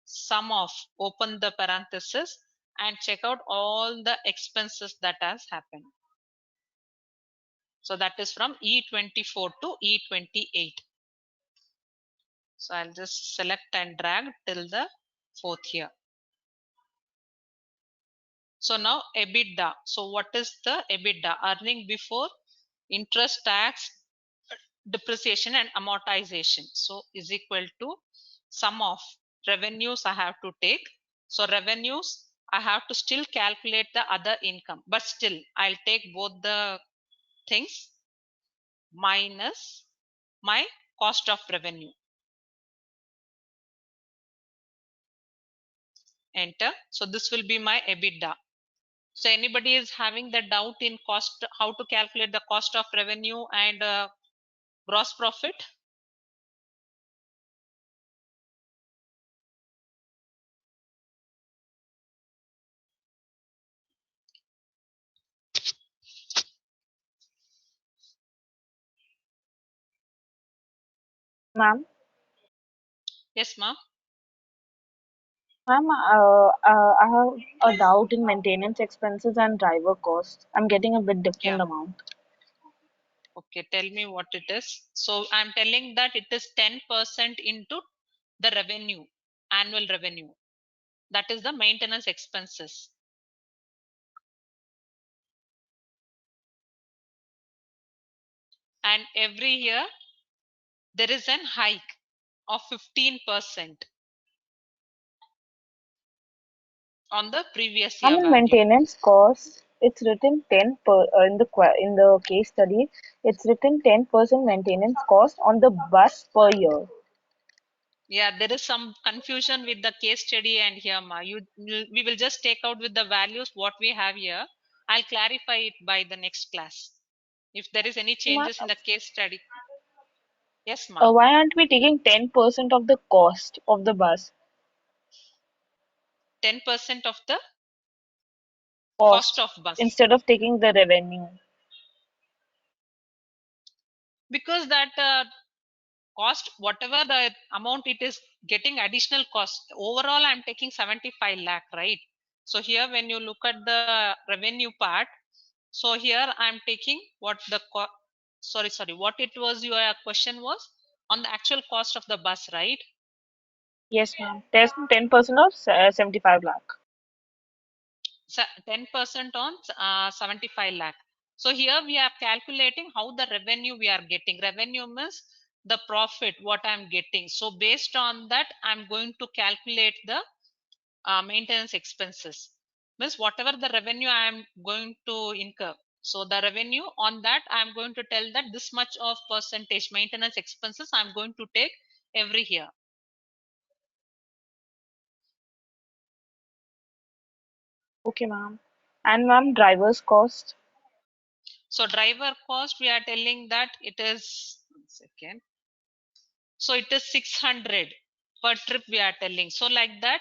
Speaker 2: sum of, open the parenthesis and check out all the expenses that has happened. So that is from E24 to E28. So I'll just select and drag till the 4th year. So now EBITDA. So what is the EBITDA? Earning before interest, tax, depreciation and amortization. So is equal to sum of revenues I have to take. So revenues, I have to still calculate the other income, but still I'll take both the things minus my cost of revenue. Enter. So this will be my EBITDA. So anybody is having the doubt in cost, how to calculate the cost of revenue and gross profit?
Speaker 6: Ma'am,
Speaker 2: Yes, ma'am.
Speaker 6: ma'am, I have a doubt in maintenance expenses and driver costs. I'm getting a bit
Speaker 2: Yeah.
Speaker 6: different amount.
Speaker 2: Okay, tell me what it is. So I'm telling that it is 10% into the revenue, annual revenue. That is the maintenance expenses. And every year there is an hike of 15% on the previous
Speaker 6: Ma'am,
Speaker 2: year
Speaker 6: in
Speaker 2: value.
Speaker 6: maintenance costs, it's written 10 per in the case study. It's written 10% maintenance cost on the bus per year.
Speaker 2: Yeah, there is some confusion with the case study and here, ma. We will just take out with the values what we have here. I'll clarify it by the next class. If there is any
Speaker 6: Ma'am,
Speaker 2: changes in the case study. Yes, ma.
Speaker 6: why aren't we taking 10% of the cost of the bus
Speaker 2: 10% of the cost
Speaker 6: cost
Speaker 2: of bus.
Speaker 6: instead of taking the revenue?
Speaker 2: Because that cost, whatever the amount it is getting additional cost, overall I'm taking 75 lakh, right? So here when you look at the revenue part, so here I'm taking what the sorry, what it was, your question was on the actual cost of the bus, right?
Speaker 6: Yes, ma'am. There's 10% of 75 lakh.
Speaker 2: 10% on 75 lakh. So here we are calculating how the revenue we are getting. Revenue means the profit what I'm getting. So based on that I'm going to calculate the maintenance expenses. Means whatever the revenue I am going to incur. So the revenue on that I'm going to tell that this much of percentage maintenance expenses I'm going to take every year.
Speaker 6: Okay, ma'am. And ma'am, driver's cost.
Speaker 2: So driver cost, we are telling that it is, one second. So it is 600 per trip we are telling. So like that,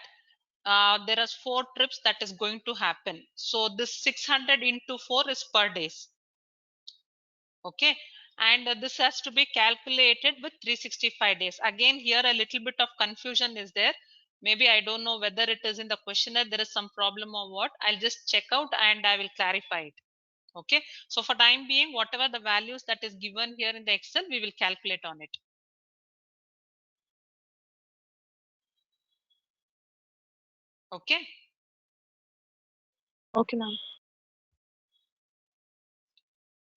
Speaker 2: there are 4 trips that is going to happen. So this 600 into 4 is per days. Okay. And this has to be calculated with 365 days. Again, here a little bit of confusion is there. Maybe I don't know whether it is in the questionnaire, there is some problem or what. I'll just check out and I will clarify it. Okay. So for time being, whatever the values that is given here in the Excel, we will calculate on it. Okay.
Speaker 6: Okay, ma'am.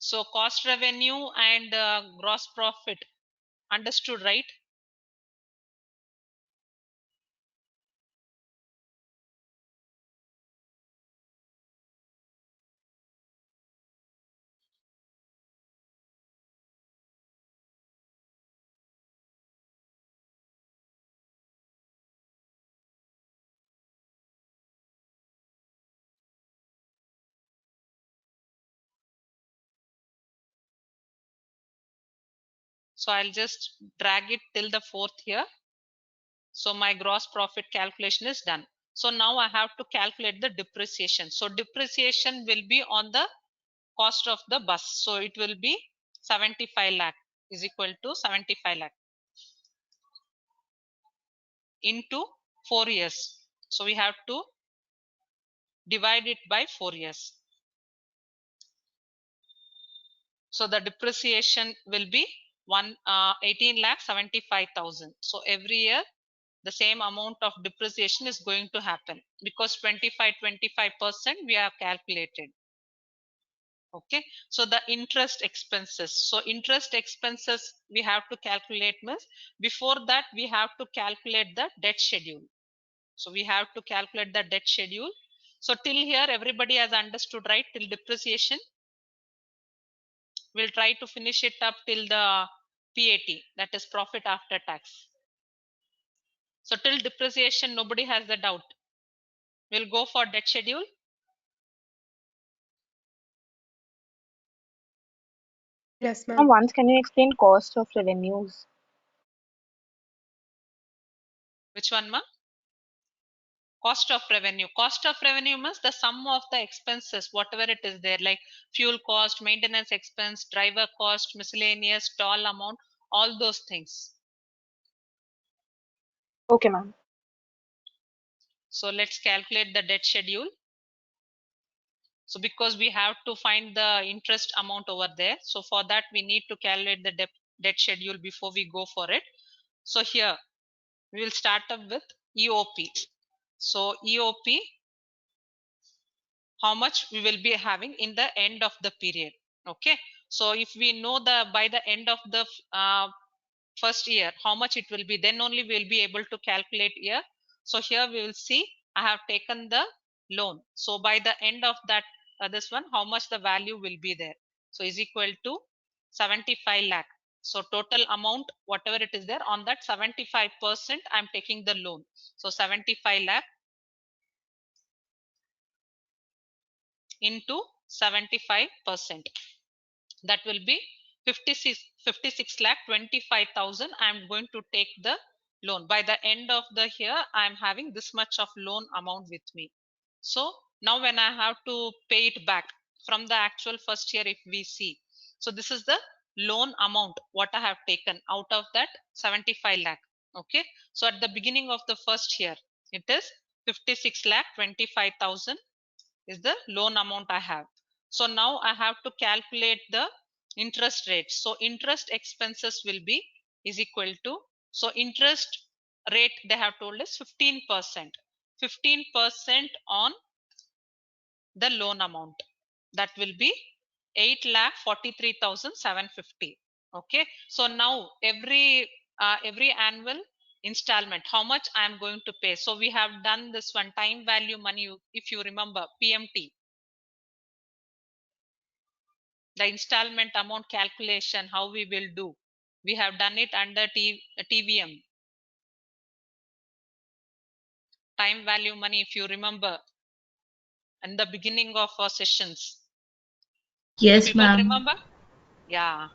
Speaker 2: So cost revenue and gross profit. Understood, right? So I'll just drag it till the 4th here. So my gross profit calculation is done. So now I have to calculate the depreciation. So depreciation will be on the cost of the bus. So it will be 75 lakh is equal to 75 lakh into 4 years. So we have to divide it by 4 years. So the depreciation will be 18 lakh 75,000. So every year the same amount of depreciation is going to happen because 25% we have calculated. Okay. So the interest expenses. So interest expenses we have to calculate means before that we have to calculate the debt schedule. So we have to calculate the debt schedule. So till here everybody has understood, right? Till depreciation. We'll try to finish it up till the PAT, that is profit after tax. So till depreciation, nobody has the doubt. We'll go for debt schedule.
Speaker 3: Yes,
Speaker 6: Ma'am,
Speaker 3: ma'am.
Speaker 6: once can you explain cost of revenues?
Speaker 2: Which one, ma'am? Cost of revenue. Cost of revenue means the sum of the expenses, whatever it is there, like fuel cost, maintenance expense, driver cost, miscellaneous, toll amount, all those things.
Speaker 6: Okay, ma'am.
Speaker 2: So let's calculate the debt schedule. So because we have to find the interest amount over there. So for that, we need to calculate the debt schedule before we go for it. So here we will start up with EOP. So EOP, how much we will be having in the end of the period. Okay. So if we know the by the end of the first year how much it will be, then only we will be able to calculate here. So here we will see I have taken the loan. So by the end of that this one, how much the value will be there. So is equal to 75 lakh. So total amount whatever it is there, on that 75% I'm taking the loan. So 75 lakh into 75%, that will be 56 lakh 25,000. I'm going to take the loan. By the end of the year I'm having this much of loan amount with me. So now when I have to pay it back from the actual first year, if we see, so this is the loan amount what I have taken out of that 75 lakh. Okay. So at the beginning of the first year it is 56 lakh 25,000 is the loan amount I have. So now I have to calculate the interest rate. So interest expenses will be is equal to, so interest rate they have told us 15%. 15% on the loan amount, that will be 8,43,750. Okay. So now every annual installment how much I am going to pay. So we have done this one time value money, if you remember PMT, the installment amount calculation, how we will do, we have done it under TVM, time value money, if you remember in the beginning of our sessions.
Speaker 8: Yes,
Speaker 2: People
Speaker 8: ma'am.
Speaker 2: remember? Yeah.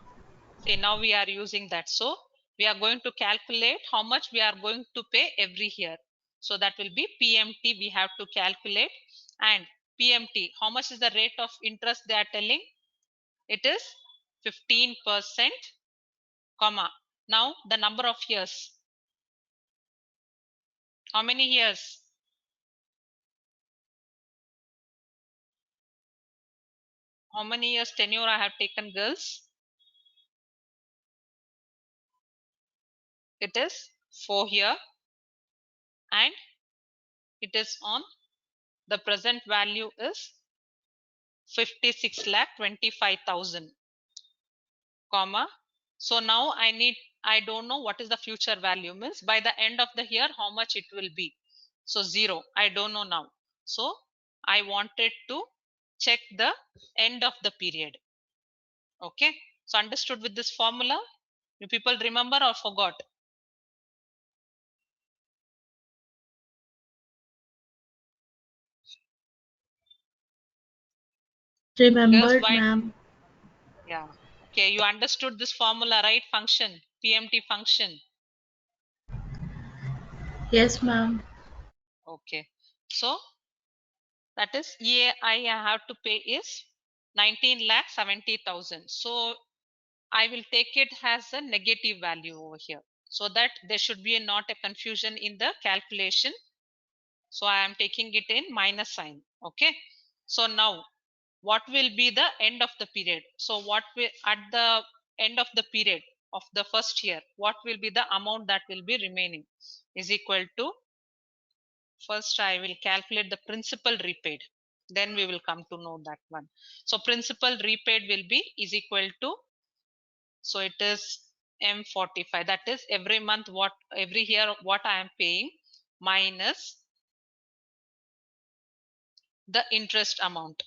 Speaker 2: See, now we are using that. So we are going to calculate how much we are going to pay every year. So that will be PMT we have to calculate. And PMT, how much is the rate of interest they are telling? It is 15%, comma. Now the number of years. How many years? How many years tenure I have taken, girls? It is 4 years, and it is on the present value is 56,25,000, comma. So now I don't know what is the future value, means by the end of the year how much it will be. So 0, I don't know now. So I wanted to check the end of the period. Okay, so understood with this formula? You people remember or forgot? Girls,
Speaker 8: Remembered,
Speaker 2: why?
Speaker 8: ma'am.
Speaker 2: Yeah. Okay, you understood this formula, right? Function, PMT function.
Speaker 8: Yes, ma'am.
Speaker 2: Okay, so that is EAI I have to pay is 19,70,000. So I will take it as a negative value over here, so that there should be not a confusion in the calculation. So I am taking it in minus sign. Okay, so now what will be the end of the period? So what will, at the end of the period of the first year, what will be the amount that will be remaining is equal to, first I will calculate the principal repaid, then we will come to know that one. So principal repaid will be is equal to, so it is M45, that is every month what, every year what I am paying minus the interest amount.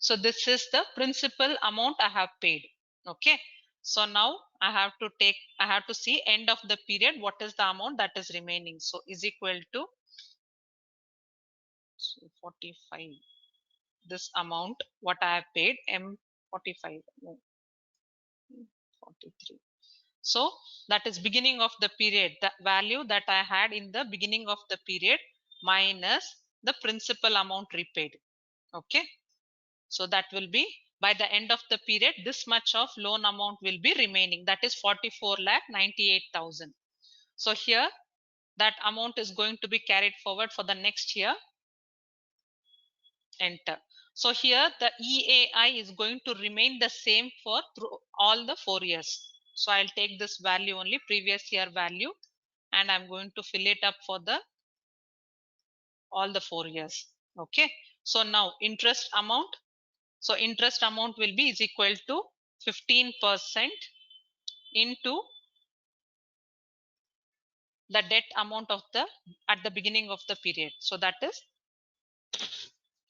Speaker 2: So this is the principal amount I have paid. Okay, so now I have to see end of the period what is the amount that is remaining. So is equal to, so 45, this amount what I have paid, M45, no, 43. So that is beginning of the period, the value that I had in the beginning of the period minus the principal amount repaid. Okay, so that will be by the end of the period this much of loan amount will be remaining, that is 44,98,000. So here that amount is going to be carried forward for the next year. Enter. So here the EAI is going to remain the same for through all the 4 years. So I'll take this value only, previous year value, and I'm going to fill it up for the all the 4 years. Okay, so now interest amount. So interest amount will be is equal to 15% into the debt amount of the at the beginning of the period. So that is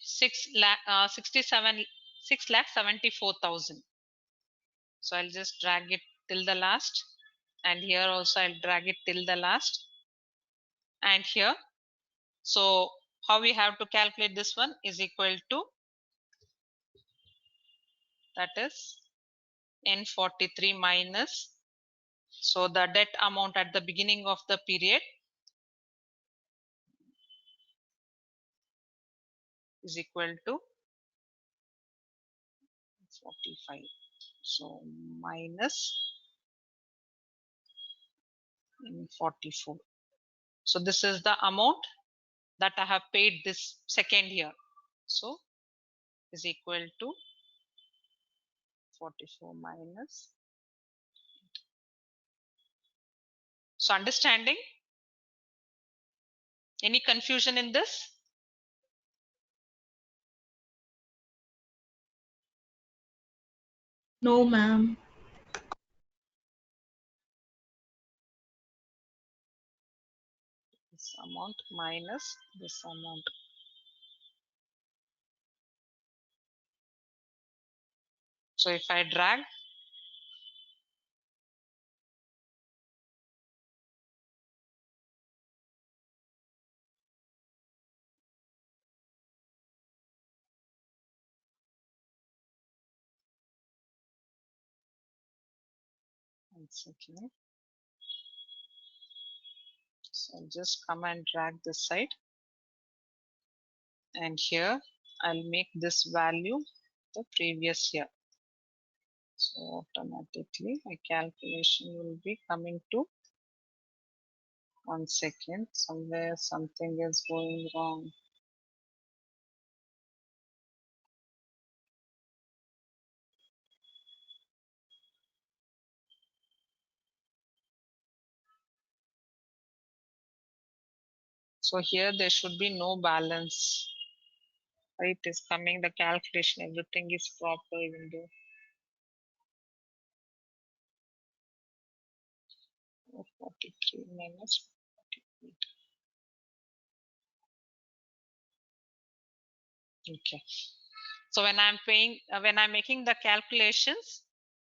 Speaker 2: 6,74,000. So I'll just drag it till the last, and here also I'll drag it till the last, and here. So how we have to calculate this one is equal to, that is N43 minus, so the debt amount at the beginning of the period is equal to 45. So minus 44. So this is the amount that I have paid this second year. So is equal to 44 minus. So understanding? Any confusion in this?
Speaker 8: No, ma'am.
Speaker 2: This amount minus this amount. So if I drag, 1 second. So I'll just come and drag this side, and here I'll make this value the previous year. So automatically my calculation will be coming to 1 second. Somewhere something is going wrong. So here there should be no balance. It is coming, the calculation, everything is proper window. 43 minus 48. Okay. So when I'm making the calculations,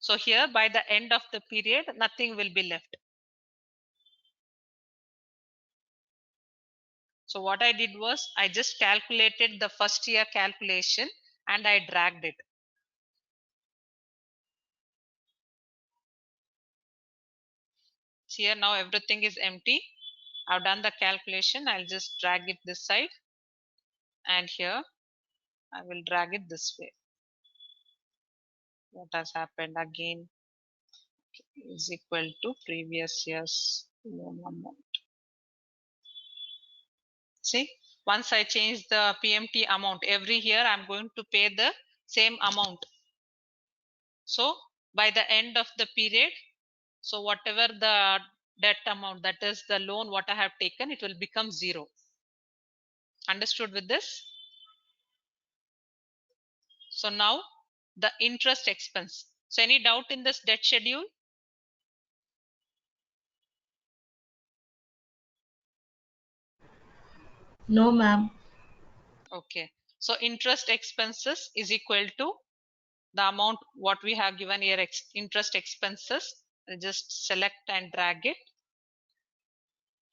Speaker 2: so here by the end of the period, nothing will be left. So what I did was I just calculated the first year calculation and I dragged it. Here now everything is empty. I've done the calculation. I'll just drag it this side, and here I will drag it this way. What has happened again is equal to previous year's loan amount. See, once I change the PMT amount, every year I'm going to pay the same amount. So by the end of the period, so whatever the debt amount, that is the loan what I have taken, it will become 0. Understood with this? So now the interest expense. So any doubt in this debt schedule?
Speaker 8: No, ma'am.
Speaker 2: Okay. So interest expenses is equal to the amount what we have given here, interest expenses. I'll just select and drag it.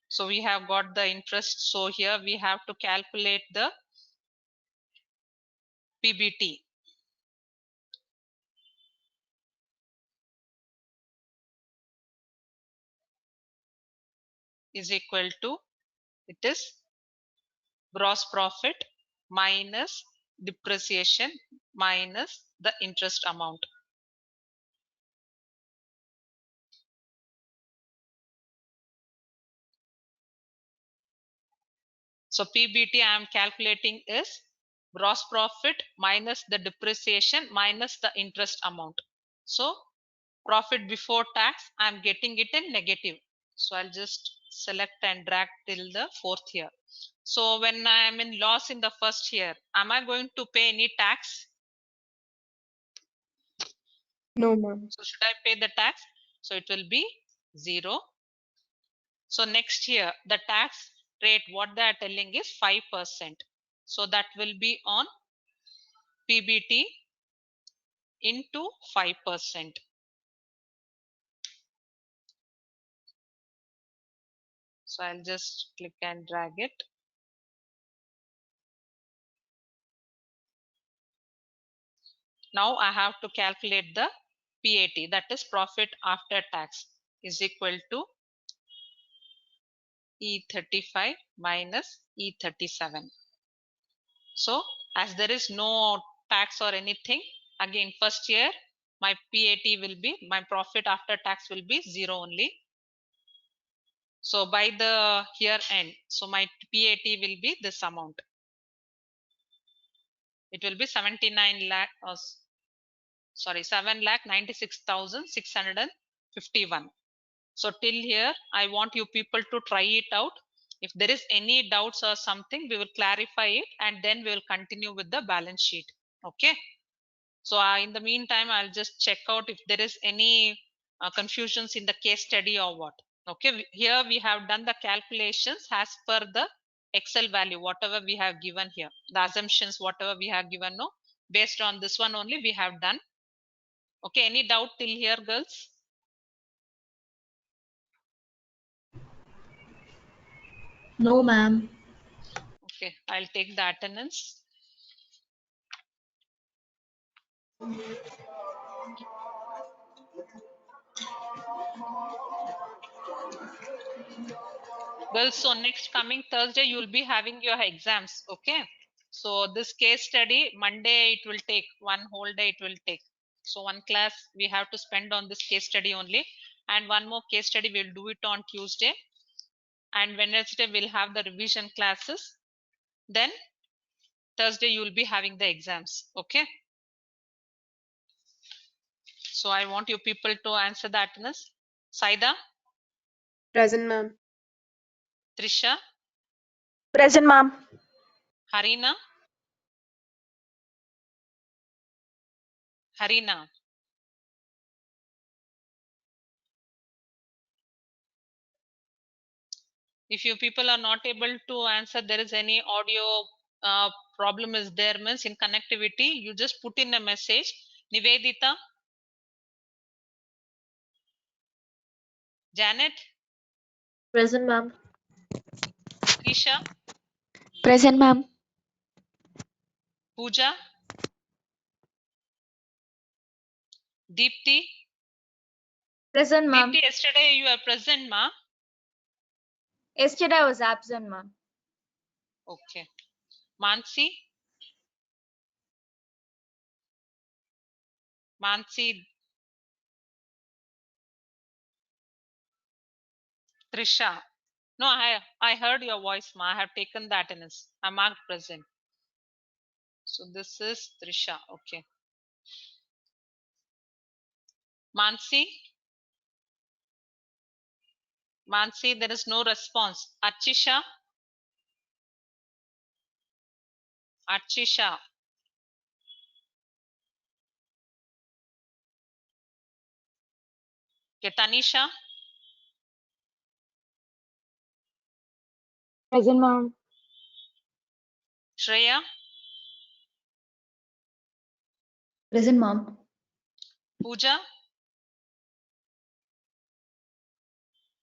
Speaker 2: So we have got the interest. So here we have to calculate the PBT. Is equal to, it is gross profit minus depreciation minus the interest amount. So PBT I am calculating is gross profit minus the depreciation minus the interest amount. So profit before tax, I am getting it in negative. So I'll just select and drag till the 4th year. So when I am in loss in the first year, am I going to pay any tax?
Speaker 3: No, ma'am.
Speaker 2: So should I pay the tax? So it will be 0. So next year, the tax rate, what they are telling is 5%. So that will be on PBT into 5%. So I'll just click and drag it. Now I have to calculate the PAT, that is profit after tax, is equal to E35 minus E37. So as there is no tax or anything, again first year my PAT will be, my profit after tax will be 0 only. So by the year end, so my PAT will be this amount. It will be 79 lakh, sorry, 7,96,651. So till here, I want you people to try it out. If there is any doubts or something, we will clarify it and then we will continue with the balance sheet. Okay. So in the meantime, I'll just check out if there is any confusions in the case study or what. Okay. Here we have done the calculations as per the Excel value, whatever we have given here, the assumptions, whatever we have given, no, based on this one only we have done. Okay. Any doubt till here, girls?
Speaker 8: No, ma'am.
Speaker 2: Okay, I'll take the attendance. Girls, so next coming Thursday, you'll be having your exams. Okay. So this case study, Monday, it will take one whole day, it will take. So one class we have to spend on this case study only. And one more case study, we'll do it on Tuesday. And Wednesday, we'll have the revision classes. Then Thursday, you'll be having the exams. Okay. So I want you people to answer the attendance. Saida,
Speaker 3: Present, ma'am.
Speaker 2: Trisha,
Speaker 9: Present, ma'am.
Speaker 2: Harina, Harina. If you people are not able to answer, there is any audio problem is there means in connectivity, you just put in a message. Nivedita, Janet,
Speaker 8: Present, ma'am.
Speaker 2: Krisha,
Speaker 9: Present, ma'am.
Speaker 2: Pooja, Deepti.
Speaker 7: Present, ma'am.
Speaker 2: Deepti, yesterday you were present, ma.
Speaker 7: Yesterday I was absent, ma'am.
Speaker 2: Okay. Mansi, Mansi, Trisha. No, I heard your voice, ma. I have taken the attendance. I marked present. So this is Trisha. Okay. Mansi, Mansi, there is no response. Archisha, Archisha. Okay, Tanisha,
Speaker 6: Present, ma'am.
Speaker 2: Shreya,
Speaker 5: Present, ma'am.
Speaker 2: Pooja.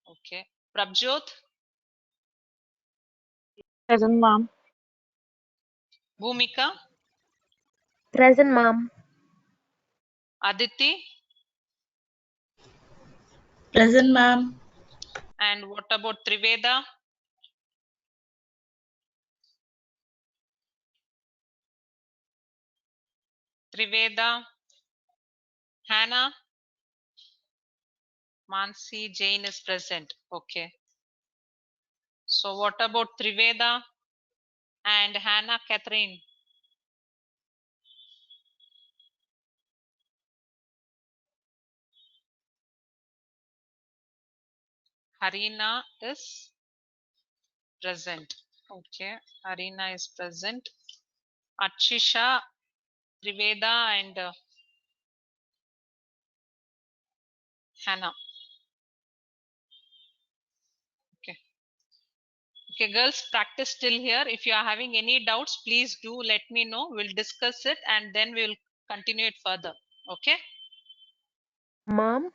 Speaker 2: Okay. Prabjot,
Speaker 6: Present, ma'am.
Speaker 2: Bhumika,
Speaker 9: Present, ma'am.
Speaker 2: Aditi,
Speaker 8: Present, ma'am.
Speaker 2: and what about Triveda? Triveda, Hannah, Mansi, Jane is present. Okay. So what about Triveda and Hannah, Catherine? Harina is present. Okay. Harina is present. Achisha, Triveda, and Hannah. Okay. Okay, girls, practice till here. If you are having any doubts, please do let me know. We'll discuss it and then we'll continue it further. Okay.
Speaker 1: Mom?